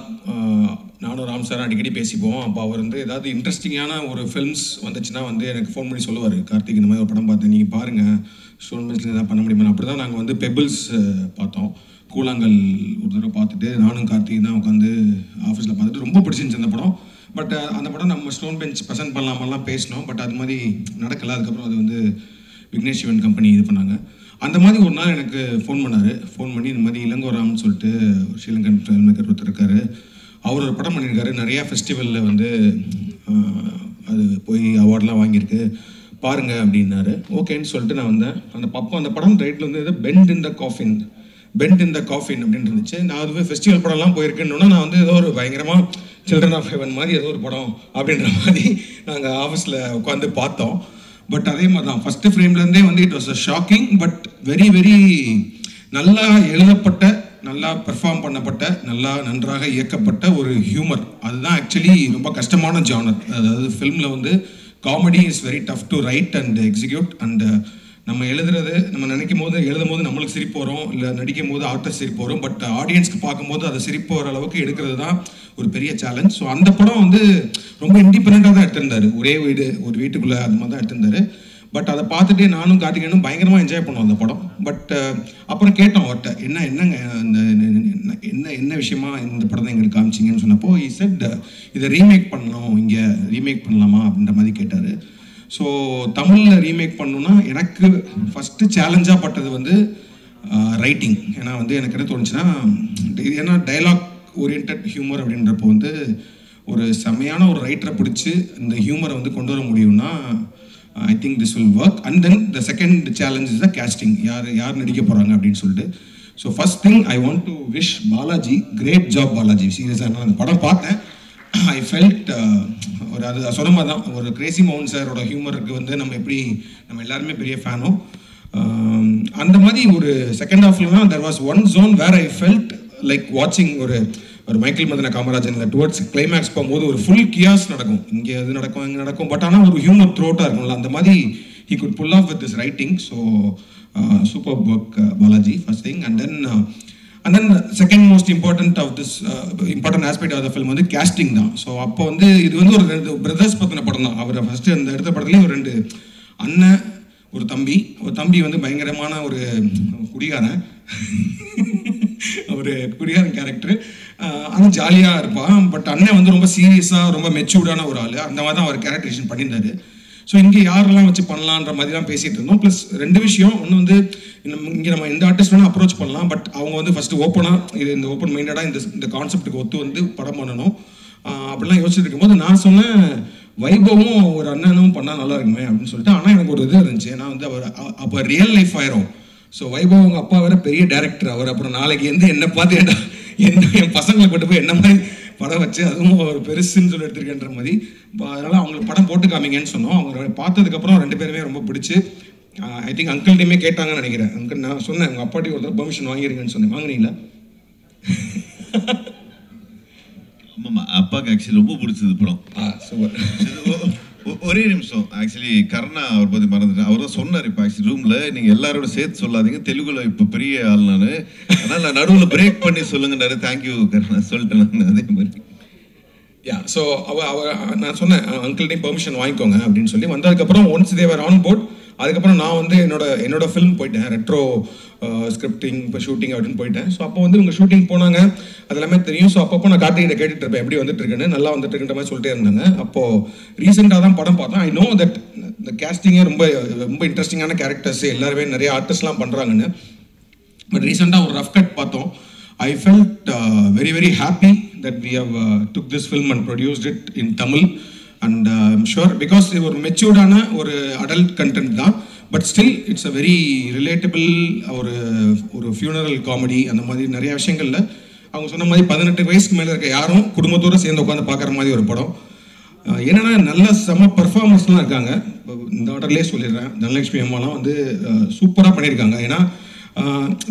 நானும் ராம் சார் அடிக்கடி பேசிப்போம். அப்போ அவர் வந்து ஏதாவது இன்ட்ரெஸ்டிங்கான ஒரு ஃபில்ம்ஸ் வந்துச்சுன்னா வந்து எனக்கு ஃபோன் பண்ணி சொல்லுவார், கார்த்திக் இந்த மாதிரி ஒரு படம் பார்த்தேன், நீங்கள் பாருங்கள் ஸ்டோன் பெஞ்சில் எதாவது பண்ண முடியுமா. அப்படி தான் நாங்கள் வந்து பெபிள்ஸ் பார்த்தோம், கூழாங்கல் ஒரு தடவை பார்த்துட்டு நானும் கார்த்திக் தான் உட்காந்து ஆஃபீஸில் பார்த்துட்டு ரொம்ப பிடிச்சிருந்துச்சு அந்த படம். பட் அந்த படம் நம்ம ஸ்டோன் பெஞ்ச் ப்ரெசென்ட் பண்ணலாமெல்லாம் பேசினோம், பட் அது மாதிரி நடக்கலை. அதுக்கப்புறம் அது வந்து விக்னேஷ் சிவன் கம்பெனி இது பண்ணாங்க. அந்த மாதிரி ஒரு நாள் எனக்கு ஃபோன் பண்ணார். ஃபோன் பண்ணி இந்த மாதிரி இளங்கோராம்னு சொல்லிட்டு ஒரு ஸ்ரீலங்கன் ஃபில்ம் மேக்கர் ஒருத்தர் இருக்கார், அவர் ஒரு படம் பண்ணியிருக்காரு, நிறையா ஃபெஸ்டிவலில் வந்து அது போய் அவார்ட்லாம் வாங்கியிருக்கு, பாருங்க அப்படின்னாரு. ஓகேன்னு சொல்லிட்டு நான் வந்தேன். அந்த படம் ரைட்டில் வந்து ஏதோ பெண்ட் இன் த காஃபின் அப்படின்னு இருந்துச்சு. நான் அதுவே ஃபெஸ்டிவல் படம்லாம் போயிருக்கேன்னா நான் வந்து ஏதோ ஒரு பயங்கரமாக சில்ட்ரன் ஆஃப் ஹெவன் மாதிரி ஏதோ ஒரு படம் அப்படின்ற மாதிரி நாங்கள் ஆஃபீஸில் உட்காந்து பார்த்தோம். பட் அதே மாதிரி தான் ஃபஸ்ட்டு ஃப்ரேம்லேருந்தே வந்து it was a shocking but very very நல்லா எழுதப்பட்ட, நல்லா பெர்ஃபார்ம் பண்ணப்பட்ட, நன்றாக இயக்கப்பட்ட ஒரு ஹியூமர். அதுதான் ஆக்சுவலி ரொம்ப கஷ்டமான ஜானர். அதாவது ஃபில்மில் வந்து comedy is very tough to right and execute. And நம்ம நம்ம நினைக்கும் போது எழுதும் போது நம்மளுக்கு சிரிப்பு வரும், இல்லை நடிக்கும் போது ஆர்டர் சிரிப்பு வரும், பட் ஆடியன்ஸ்க்கு பார்க்கும்போது அதை சிரிப்பு வர அளவுக்கு எடுக்கிறது தான் ஒரு பெரிய சேலஞ்ச். ஸோ அந்த படம் வந்து ரொம்ப இண்டிபெண்ட்டாக தான் எடுத்திருந்தாரு, ஒரே ஒரு வீட்டுக்குள்ளே அது மாதிரி தான் எடுத்திருந்தாரு. பட் அதை பார்த்துட்டு நானும் கார்த்திகேயனும் பயங்கரமாக என்ஜாய் பண்ணுவோம் அந்த படம். பட் அப்புறம் கேட்டோம் அவர்கிட்ட, என்னங்க என்ன விஷயமா இந்த படத்தை எங்களுக்கு காமிச்சிங்கன்னு சொன்னப்போ he said இதை ரீமேக் பண்ணணும், இங்கே ரீமேக் பண்ணலாமா அப்படின்ற மாதிரி கேட்டார். ஸோ தமிழில் ரீமேக் பண்ணணுன்னா எனக்கு ஃபஸ்ட்டு சேலஞ்சாக பட்டது வந்து ரைட்டிங். ஏன்னா வந்து எனக்கு என்ன தோணுச்சுன்னா, ஏன்னா டைலாக் ஓரியன்ட் ஹியூமர் அப்படின்றப்போ வந்து ஒரு செமையான ஒரு ரைட்டரை பிடிச்சி இந்த ஹியூமரை வந்து கொண்டு வர முடியும்னா I think this will work. And then the second challenge is the casting. யார் நடிக்க போகிறாங்க அப்படின்னு சொல்லிட்டு. So first thing I want to wish Balaji, great job Balaji. சீரியஸாக நான் அந்த படம் பார்த்தேன், ஐ ஃபெல்ட் ஒரு அது சொன்ன மாதிரி தான், ஒரு கிரேசி மவுண்ட் சாரோட ஹியூமருக்கு வந்து நம்ம எல்லாருமே பெரிய ஃபேனும். அந்த மாதிரி ஒரு second ஹாஃப்லாம் there was one zone where I felt like watching ஒரு மைக்கேல் மதன காமராஜனில் டுவர்ட்ஸ் கிளைமேக்ஸ் போகும்போது ஒரு ஃபுல் கியாஸ் நடக்கும், இங்கே அது நடக்கும் இங்கே நடக்கும், பட் ஆனால் ஒரு ஹியூமர் த்ரோட்டாக இருக்கும்ல, அந்த மாதிரி he could pull off with this writing. So superb work Balaji, first thing. And then second most important of this important aspect of the film வந்து casting தான். ஸோ அப்போ வந்து இது வந்து ஒரு 2 பிரதர்ஸ் பற்றின படம் தான். அவர் ஃபஸ்ட்டு அந்த எடுத்த படத்துலேயே ஒரு 2 அண்ணன் ஒரு தம்பி வந்து பயங்கரமான ஒரு குடிகாரன், ஒரு குடிகாரன் கேரக்டர், ஆனால் ஜாலியாக இருப்பான். பட் அண்ணன் வந்து ரொம்ப சீரியஸாக ரொம்ப மெச்சூர்டான ஒரு ஆள், அந்த மாதிரி தான் அவர் கேரக்டரைசேஷன் பண்ணியிருந்தாரு. ஸோ இங்கே யாரெல்லாம் வச்சு பண்ணலான்ற மாதிரி தான் பேசிகிட்டு இருந்தோம். ப்ளஸ் 2 விஷயம், ஒன்று வந்து இங்கே நம்ம எந்த ஆர்டிஸ்ட் வேணால் அப்ரோச் பண்ணலாம், பட் அவங்க வந்து ஃபஸ்ட்டு ஓப்பனாக இந்த ஓப்பன் மைண்டடாக இந்த கான்செப்ட்டுக்கு ஒத்து வந்து படம் பண்ணணும் அப்படிலாம் யோசிச்சுட்டு இருக்கும்போது நான் சொன்னேன், வைபவும் ஒரு அண்ணனும் பண்ணால் நல்லா இருக்குமே அப்படின்னு சொல்லிட்டு. ஆனால் எனக்கு ஒரு இது இருந்துச்சு, நான் வந்து அப்போ ரியல் லைஃப் ஆயிரும். ஸோ வைபவ் அவங்க அப்பா வேறு பெரிய டேரக்டர், அவர் அப்புறம் நாளைக்கு என்னை பார்த்து என் பசங்களை கொண்டு போய் என்ன மாதிரி படம் வச்சு அதுவும் ஒரு பெருசுன்னு சொல்லி எடுத்திருக்கேன்ற மாதிரி. அதனால் அவங்களுக்கு படம் போட்டு காமிங்கன்னு சொன்னோம். அவங்க பார்த்ததுக்கப்புறம் 2 பேருமே ரொம்ப பிடிச்சி, ஐ திங்க் அங்கிள்டையுமே கேட்டாங்கன்னு நினைக்கிறேன். அங்கிள் நான் சொன்னேன் உங்கள் அப்பாட்டி ஒருத்தர் பெர்மிஷன் வாங்கிருங்கன்னு சொன்னேன், வாங்கினீங்களா? ஆமாம்மா, அப்பாவுக்கு ஆக்சுவலி ரொம்ப பிடிச்சது படம். சூப்பர். ஒரே நிமிஷம், ஆக்சுவலி கர்ணா அவர் பற்றி மறந்துட்டேன். அவர் தான் சொன்னார் இப்போ ஆக்சுவலி ரூமில், நீங்கள் எல்லாரோட சேர்த்து சொல்லாதீங்க, தெலுங்குல இப்போ பெரிய ஆள் நான், அதனால் நான் நடுவில் பிரேக் பண்ணி சொல்லுங்கன்னாரு. தேங்க்யூ கர்ணா சொல்லிட்டேன் நான் அதே மாதிரி. ஸோ நான் சொன்னேன் அங்கிள்டையும் பெர்மிஷன் வாங்கிக்கோங்க அப்படின்னு சொல்லி. வந்ததுக்கப்புறம் ஒன்ஸ் தேவர் ஆன் போர்ட், அதுக்கப்புறம் நான் வந்து என்னோட ஃபிலிம் போயிட்டேன், ரெட்ரோ ஸ்கிரிப்டிங் இப்போ ஷூட்டிங் அப்படின்னு போயிட்டேன். ஸோ அப்போ வந்து இவங்க ஷூட்டிங் போனாங்க, அது எல்லாமே தெரியும். ஸோ அப்பப்போ நான் கார்த்திகிட்ட கேட்டுட்டு இருப்பேன், எப்படி வந்துட்டு இருக்குன்னு, நல்லா வந்துட்டு இருக்குன்ற மாதிரி சொல்லிட்டே இருந்தாங்க. அப்போது ரீசெண்டாக தான் படம் பார்த்தேன். ஐ நோ தட் இந்த கேஸ்டிங்கே ரொம்ப ரொம்ப இன்ட்ரெஸ்டிங்கான கேரக்டர்ஸ் எல்லாருமே நிறைய ஆர்டிஸ்ட்லாம் பண்ணுறாங்கன்னு. பட் ரீசெண்டாக ஒரு ரஃப் கட் பார்த்தோம். I felt very very happy that we have took this film and produced it in Tamil, and I'm sure because it was matured ana or adult content da, but still it's a very relatable or funeral comedy and the மாதிரி நிறைய விஷயங்கள்ல அவங்க சொன்ன மாதிரி 18 வயசுக்கு மேலே இருக்க யாரும் குடும்பத்தோடு சேர்ந்து உட்காந்து பார்க்குற மாதிரி ஒரு படம். என்னென்னா நல்ல செம பர்ஃபார்மன்ஸ்லாம் இருக்காங்க. இந்த ஆர்டர்லேயே சொல்லிடுறேன், தனலட்சுமி அம்மாலாம் வந்து சூப்பராக பண்ணியிருக்காங்க. ஏன்னா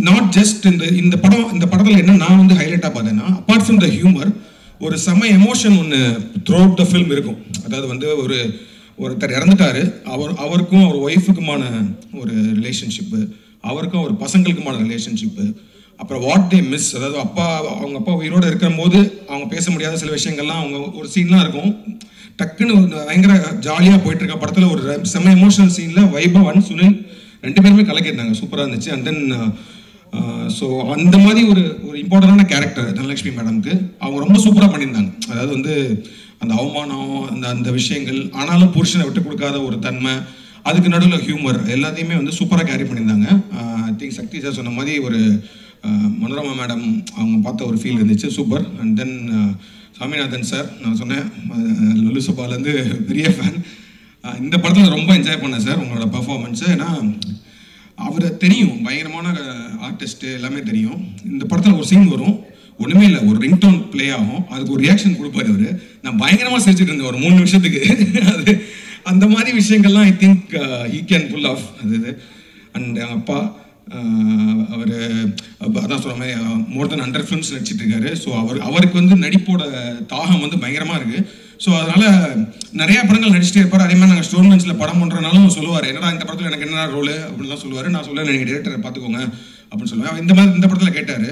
நாட் ஜஸ்ட் இந்த படத்தில் என்ன நான் வந்து ஹைலைட்டாக பார்த்தேன்னா, அப்பார்ட் ஃப்ரம் த ஹியூமர் ஒரு செம எமோஷன் ஒன்று த்ரூ அவுட் த ஃபில்ம் இருக்கும். அதாவது வந்து ஒருத்தர் இறந்துட்டாரு, அவருக்கும் அவர் ஒய்ஃபுக்குமான ஒரு ரிலேஷன்ஷிப்பு, அவருக்கும் அவர் பசங்களுக்குமான ரிலேஷன்ஷிப்பு, அப்புறம் வாட் தே மிஸ், அதாவது அவங்க அப்பா உயிரோடு இருக்கிற போது அவங்க பேச முடியாத சில விஷயங்கள்லாம் அவங்க ஒரு சீன்லாம் இருக்கும். டக்குன்னு பயங்கர ஜாலியாக போயிட்டு இருக்க படத்தில் ஒரு செம்ம எமோஷனல் சீனில் வைபவ் அண்ட் சுனில் 2 பேருமே கலக்கிருந்தாங்க, சூப்பராக இருந்துச்சு. அண்ட் தென் ஸோ அந்த மாதிரி ஒரு இம்பார்ட்டண்டான கேரக்டர் தனலட்சுமி மேடம்க்கு அவங்க ரொம்ப சூப்பராக பண்ணியிருந்தாங்க. அதாவது வந்து அந்த அவமானம், அந்த விஷயங்கள், ஆனாலும் புருஷனை விட்டு கொடுக்காத ஒரு தன்மை, அதுக்கு நடுவில் ஹியூமர், எல்லாத்தையுமே வந்து சூப்பராக கேரி பண்ணியிருந்தாங்க. ஐ திங்க் சக்தி சார் சொன்ன மாதிரி ஒரு மனோரமா மேடம் அவங்க பார்த்த ஒரு ஃபீல் இருந்துச்சு, super. And then Saminathan sir, நான் சொன்னேன் லுலு சபாலேருந்து பெரிய ஃபேன். இந்த படத்தில் ரொம்ப என்ஜாய் பண்ணேன் சார் உங்களோட பர்ஃபார்மன்ஸு. ஏன்னா அவர் தெரியும், பயங்கரமான ஆர்டிஸ்ட்டு, எல்லாமே தெரியும். இந்த படத்தில் ஒரு சீன் வரும், ஒன்றுமே இல்லை, ஒரு ரிங்டோன் ப்ளே ஆகும், அதுக்கு ஒரு ரியாக்ஷன் கொடுப்பாரு அவர். நான் பயங்கரமாக சிரிச்சுட்டு இருந்தேன் ஒரு 3 நிமிஷத்துக்கு. அது அந்த மாதிரி விஷயங்கள்லாம் I think he can pull off அது. அண்ட் அப்பா அவர் அதான் சொல்கிற மாதிரி மோர் தென் 100 ஃபிலிம்ஸ் நடிச்சிட்டு இருக்காரு. ஸோ அவருக்கு வந்து நடிப்போட தாகம் வந்து பயங்கரமாக இருக்குது. ஸோ அதனால் நிறையா படங்கள் நடிச்சிட்டே இருப்பார். அதே மாதிரி நாங்கள் ஸ்டோன் பெஞ்சில் படம் பண்ணுறனாலும் சொல்லுவார், என்னடா இந்த படத்தில் எனக்கு என்ன ரோல் அப்படின்லாம் சொல்லுவார். நான் சொல்லுவேன், நீங்கள் டேரக்டரை பார்த்துக்கோங்க அப்படின்னு சொல்லுவேன். இந்த படத்தில் கேட்டார்.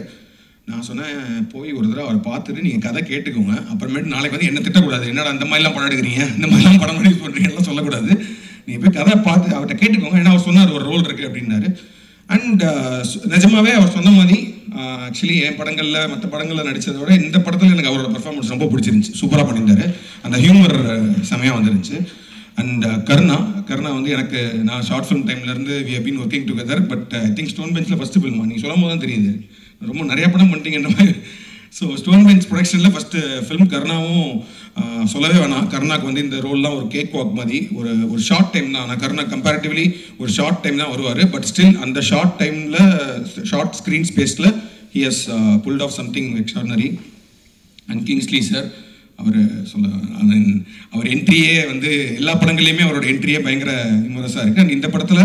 நான் சொன்னேன், போய் ஒரு தடவை அவரை பார்த்துட்டு நீங்கள் கதை கேட்டுக்கோங்க, அப்புறமேட்டு நாளைக்கு வந்து என்ன திட்டக்கூடாது, என்னடா இந்த மாதிரிலாம் படம் எடுக்கிறீங்க, இந்த மாதிரிலாம் படம் பண்ணி பண்ணுறீங்கலாம் சொல்லக்கூடாது, நீங்கள் போய் கதை பார்த்து அவர்கிட்ட கேட்டுக்கோங்க. ஏன்னா அவர் சொன்னார் ஒரு ரோல் இருக்குது அப்படின்னாரு. அண்ட் நிஜமாவே அவர் சொன்ன மாதிரி ஆக்சுவலி என் படங்களில் மற்ற படங்களில் நடித்ததை விட இந்த படத்தில் எனக்கு அவரோட பர்ஃபார்மன்ஸ் ரொம்ப பிடிச்சிருந்துச்சி, சூப்பராக பண்ணியிருந்தாரு. அந்த ஹியூமர் செமையாக வந்துருந்துச்சு. அண்ட் கருணா வந்து எனக்கு நான் ஷார்ட் ஃபிலிம் டைம்லேருந்து we have been working together. But I think stone பெஞ்சில் ஃபஸ்ட்டு ஃபில்மா, நீங்கள் சொல்லும் போது தான் தெரியுது ரொம்ப நிறைய படம் பண்ணிட்டீங்கன்ற மாதிரி. ஸோ ஸ்டோன் பெஞ்ச் ப்ரொடக்ஷனில் ஃபஸ்ட்டு ஃபிலிம் கருணாவும் சொல்லவே வேணாம். கருணாக்கு வந்து இந்த ரோல்லாம் ஒரு கேக் வாக் மாதிரி ஒரு ஷார்ட் டைம் தான். ஆனால் கருணா கம்பேரிட்டிவ்லி ஒரு ஷார்ட் டைம் தான் வருவார். பட் ஸ்டில் அந்த ஷார்ட் டைமில் ஷார்ட் ஸ்க்ரீன் ஸ்பேஸில் he has pulled off something extraordinary. And Kingsley sir அவர் என்ட்ரியே வந்து எல்லா படங்கள்லையுமே அவரோட என்ட்ரியே பயங்கர விமர்சா இருக்குது. அண்ட் இந்த படத்தில்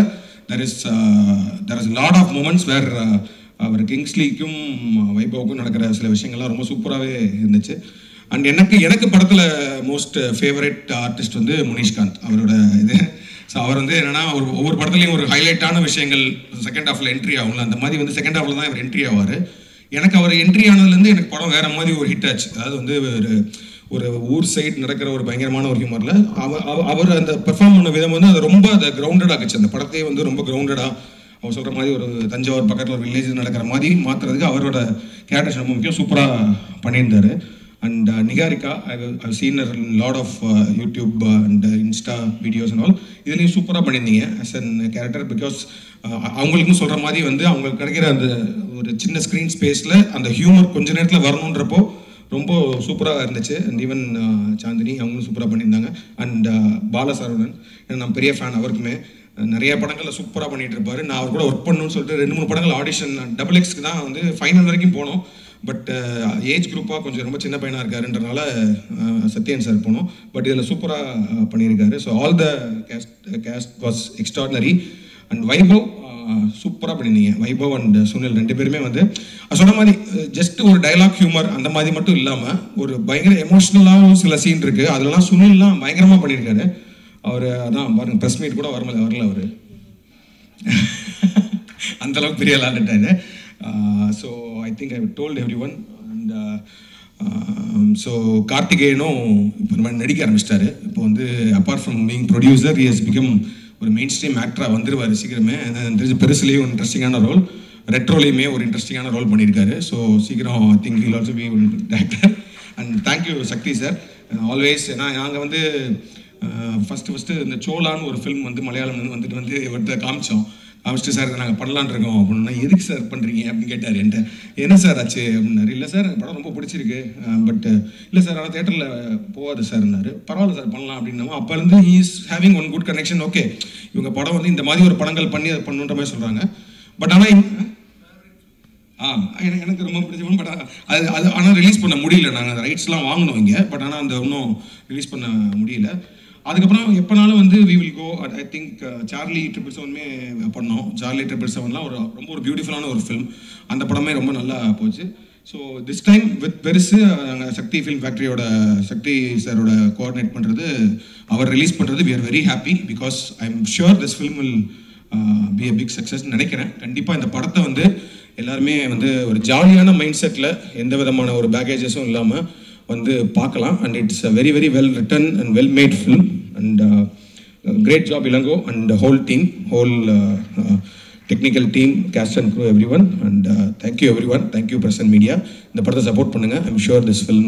there is lot of moments where அவர் கிங்ஸ்லிக்கும் வைபவுக்கும் நடக்கிற சில விஷயங்கள்லாம் ரொம்ப சூப்பராகவே இருந்துச்சு. அண்ட் எனக்கு படத்தில் மோஸ்ட் ஃபேவரட் ஆர்டிஸ்ட் வந்து முனிஷ்காந்த் அவரோட இது. ஸோ அவர் வந்து என்னென்னா ஒவ்வொரு படத்துலையும் ஒரு ஹைலைட்டான விஷயங்கள் செகண்ட் ஹாஃபில் என்ட்ரி ஆகும்ல, அந்த மாதிரி வந்து செகண்ட் ஹாஃபில் தான் இவர் என்ட்ரி ஆவார். எனக்கு அவர் என்ட்ரி ஆனதுலேருந்து எனக்கு படம் வேறு மாதிரி ஒரு ஹிட் ஆச்சு. அதாவது வந்து ஒரு ஊர் சைடு நடக்கிற ஒரு பயங்கரமான ஒரு ஹியூமரில் அவர் அந்த பெர்ஃபார்ம் பண்ண விதம் வந்து அது ரொம்ப அதை கிரவுண்டடாக ஆச்சு. அந்த படத்தையே வந்து ரொம்ப கிரவுண்டடாக அவர் சொல்கிற மாதிரி ஒரு தஞ்சாவூர் பக்கத்தில் ஒரு வில்லேஜ் நடக்கிற மாதிரி மாற்றுறதுக்கு அவரோட கேரக்டர்ஸ் ரொம்ப முக்கியம், சூப்பராக பண்ணியிருந்தார். And Niharika I seen lot of YouTube and Insta videos and all, இதுலேயும் சூப்பராக பண்ணியிருந்தீங்க ஆஸ் அன் கேரக்டர். பிகாஸ் அவங்களுக்கும் சொல்கிற மாதிரி வந்து அவங்களுக்கு கிடைக்கிற அந்த ஒரு சின்ன ஸ்க்ரீன் ஸ்பேஸில் அந்த ஹியூமர் கொஞ்ச நேரத்தில் வரணுன்றப்போ ரொம்ப சூப்பராக இருந்துச்சு. அண்ட் ஈவன் சாந்தினி அவங்களும் சூப்பராக பண்ணியிருந்தாங்க. அண்ட் பாலசரவணன் நான் பெரிய ஃபேன், அவருக்குமே நிறைய படங்களில் சூப்பராக பண்ணிகிட்டு இருப்பார். நான் அவர் கூட ஒர்க் பண்ணணும்னு சொல்லிட்டு 2-3 படங்கள் ஆடிஷன் XXக்கு தான் வந்து ஃபைனல் வரைக்கும் போனோம். பட் ஏஜ் குரூப்பாக கொஞ்சம் ரொம்ப சின்ன பையனாக இருக்காருன்றனால சத்யன் சார் போனோம். பட் இதில் சூப்பராக பண்ணியிருக்காரு. So all the cast was extraordinary. And Vaibhav சூப்பராக பண்ணியிருந்தீங்க. வைபவ் அண்ட் சுனில் 2 பேருமே வந்து சொன்ன மாதிரி ஜஸ்ட் ஒரு டைலாக் ஹியூமர் அந்த மாதிரி மட்டும் இல்லாமல் ஒரு பயங்கர எமோஷ்னலாகவும் சில சீன் இருக்குது. அதெல்லாம் சுனில்லாம் பயங்கரமாக பண்ணியிருக்காரு. அவர் அதான் பாருங்கள், ப்ரெஸ் மீட் கூட வரல அவர் அந்தளவுக்கு பெரிய விளாண்டுட்டாரு. So I think I told everyone. And so கார்த்திகேயனும் இப்போ நம்ம நடிக்க ஆரம்பிச்சிட்டாரு. இப்போ வந்து apart from being producer he has become ஒரு மெயின் ஸ்ட்ரீம் ஆக்டராக வந்துருவார் சீக்கிரமே. தெரிஞ்ச பெருசுலேயே ஒரு இன்ட்ரெஸ்டிங்கான ரோல், ரெட்ரோலையுமே ஒரு இன்ட்ரெஸ்டிங்கான ரோல் பண்ணியிருக்காரு. ஸோ சீக்கிரம் I think he'll also be actor. And thank you Sakthi sir always. ஏன்னா நாங்கள் வந்து ஃபஸ்ட்டு இந்த சோலான்னு ஒரு ஃபிலிம் வந்து மலையாளம் வந்துட்டு இவர்கிட்ட காமிச்சிட்டு சார் நாங்கள் பண்ணலான் இருக்கோம் அப்படின்னா, எதுக்கு சார் பண்ணுறீங்க அப்படின்னு கேட்டார் என்கிட்ட. என்ன சார் ஆச்சு அப்படின்னாரு. இல்லை சார் படம் ரொம்ப பிடிச்சிருக்கு, பட் இல்லை சார் ஆனால் தேட்டரில் போகாது சார்னாரு. பரவாயில்ல சார் பண்ணலாம் அப்படின்னா அப்போலேருந்து he is having one good connection. Okay இவங்க படம் வந்து இந்த மாதிரி ஒரு படங்கள் பண்ணி அதை பண்ணுன்ற மாதிரி சொல்கிறாங்க. பட் ஆனால் எனக்கு ரொம்ப பிடிச்ச படம். பட் அது ஆனால் ரிலீஸ் பண்ண முடியல. நாங்கள் அந்த ரைட்ஸ்லாம் வாங்கினோம் இங்கே, பட் ஆனால் அந்த இன்னும் ரிலீஸ் பண்ண முடியல. அதுக்கப்புறம் எப்போனாலும் வந்து we will go. I think Charlie 777 பண்ணோம். சார்லி 777 ரொம்ப ஒரு பியூட்டிஃபுல்லான ஒரு ஃபிலிம். அந்த படமே ரொம்ப நல்லா போச்சு. ஸோ திஸ் டைம் வித் பெருசு நாங்கள் சக்தி ஃபிலிம் ஃபேக்ட்ரியோட சக்தி சாரோட கோஆர்டினேட் பண்ணுறது, அவர் ரிலீஸ் பண்ணுறது, we are very happy because I am sure this film will be a big success நினைக்கிறேன். கண்டிப்பாக இந்த படத்தை வந்து எல்லாருமே வந்து ஒரு ஜாலியான மைண்ட் செட்டில் எந்த விதமான ஒரு பேக்கேஜஸும் இல்லாமல் வந்து பார்க்கலாம். And it's a very very well written and well made film. And great job Ilango and whole team, whole technical team, cast and crew, everyone, and thank you everyone, thank you press and media. இந்த படத்தை சப்போர்ட் பண்ணுங்க. I'm sure this film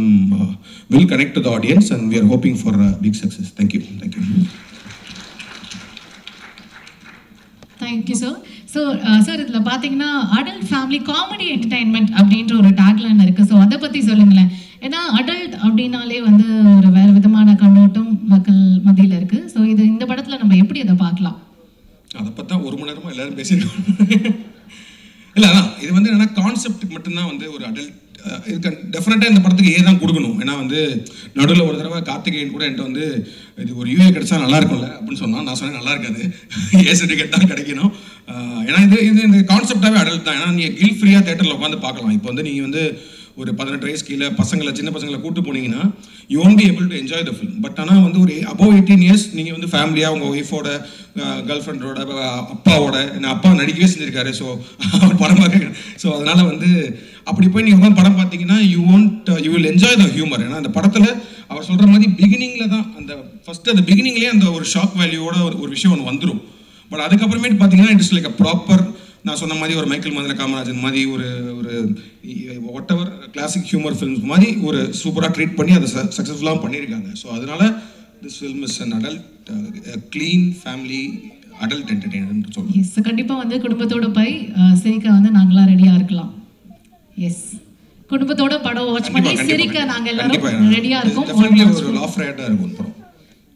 will connect to the audience and we are hoping for a big success. Thank you. Thank you sir. So sir, இதுல பாத்தீங்கன்னா adult family comedy entertainment அப்படின்ற ஒரு tagline இருக்கு. ஸோ அதை பத்தி சொல்லுங்களேன். ஏன்னா adult அப்படின்னாலே வந்து ஒரு வேறு விதமான கண்ணோட்டம் மக்கள் மத்தியில் இருக்கு. ஸோ இது இந்த படத்துல நம்ம எப்படி அதை பார்க்கலாம்? அதை பார்த்தா 1 மணி நேரமாக எல்லாரும் பேசியிருக்கோம். இல்லை, அதான் இது வந்து என்னன்னா கான்செப்ட் மட்டும்தான் வந்து ஒரு அடல்ட். இதுக்கு டெஃபினட்டாக இந்த படத்துக்கு தான் கொடுக்கணும். ஏன்னா வந்து நடுவில் ஒரு தடவை கார்த்திகேயன் கூட என்கிட்ட வந்து இது ஒரு யூஏ கிடைச்சா நல்லா இருக்கும்ல அப்படின்னு சொன்னால், நான் சொன்னேன் நல்லா இருக்காது, ஏ சர்டிஃபிகேட் தான் கிடைக்கணும். ஏன்னா இந்த கான்செப்டாகவே அடல்ட் தான். ஏன்னா நீங்கள் கில் ஃப்ரீயாக தேட்டரில் உட்காந்து பார்க்கலாம். இப்போ வந்து நீங்கள் வந்து ஒரு 18 வயசு கீழே சின்ன பசங்களை கூட்டு போனீங்கன்னா you won't be able to enjoy the film. But ஆனால் வந்து ஒரு அபவ் 18 இயர்ஸ் நீங்கள் வந்து ஃபேமிலியாக உங்கள் ஒய்ஃபோட, கேர்ள் ஃப்ரெண்டோட, அப்பாவோட, என்ன அப்பா நடிக்கவே செஞ்சுருக்காரு. ஸோ அவர் படம் பார்க்க, ஸோ அதனால் வந்து அப்படி போய் நீங்கள் உட்காந்து படம் பார்த்தீங்கன்னா you will enjoy the humour. ஏன்னா அந்த படத்தில் அவர் சொல்கிற மாதிரி பிகினிங்கில் தான் அந்த ஃபஸ்ட்டு அந்த பிகினிங்லேயே அந்த ஒரு ஷாக் வேல்யூவோட ஒரு விஷயம் ஒன்று வந்துடும். பட் அதுக்கப்புறமேட்டு பார்த்தீங்கன்னா இட்ஸ் லைக் அ ப்ராப்பர், நான் சொன்ன மாதிரி ஒரு மைக்கேல் மதன காமராஜன் மாதிரி ஒரு what ever classic humour films மாதிரி ஒரு சூப்பராக ட்ரீட் பண்ணி அதை சக்ஸஸ்ஃபுல்லாக பண்ணியிருக்காங்க. ஸோ அதனால this film is an adult clean family adult entertainment சொல்லுவோம். எஸ், கண்டிப்பாக வந்து குடும்பத்தோட போய் சிரிக்க வந்து நாங்களாம் ரெடியாக இருக்கலாம். எஸ், குடும்பத்தோட படம் வாட்ச் பண்ணி சிரிக்க நாங்கள் எல்லாரும் ரெடியாக இருக்கோம். ஒரு லாஃப் ரைடாக இருக்கும் படம்.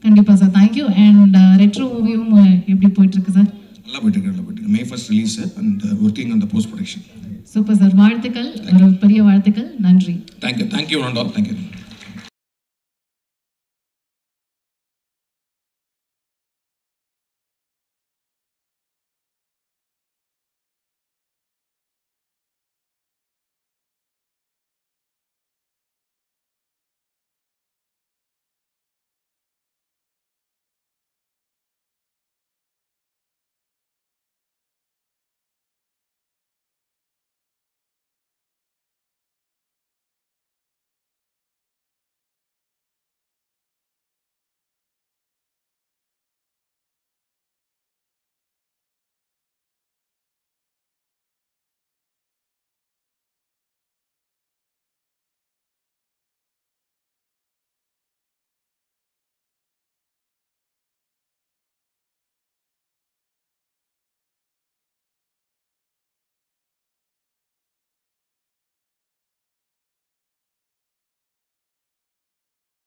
கண்டிப்பாக சார், தேங்க்யூ. அண்ட் ரெட்ரோ மூவியும் எப்படி போயிட்டுருக்கு சார்? நல்லா போயிட்டு இருக்கு. May 1st release and working on the post production. Super sir, வாழ்த்துக்கள், ஒரு பெரிய வாழ்த்துக்கள். நன்றி. தேங்க்யூ. தேங்க்யூ.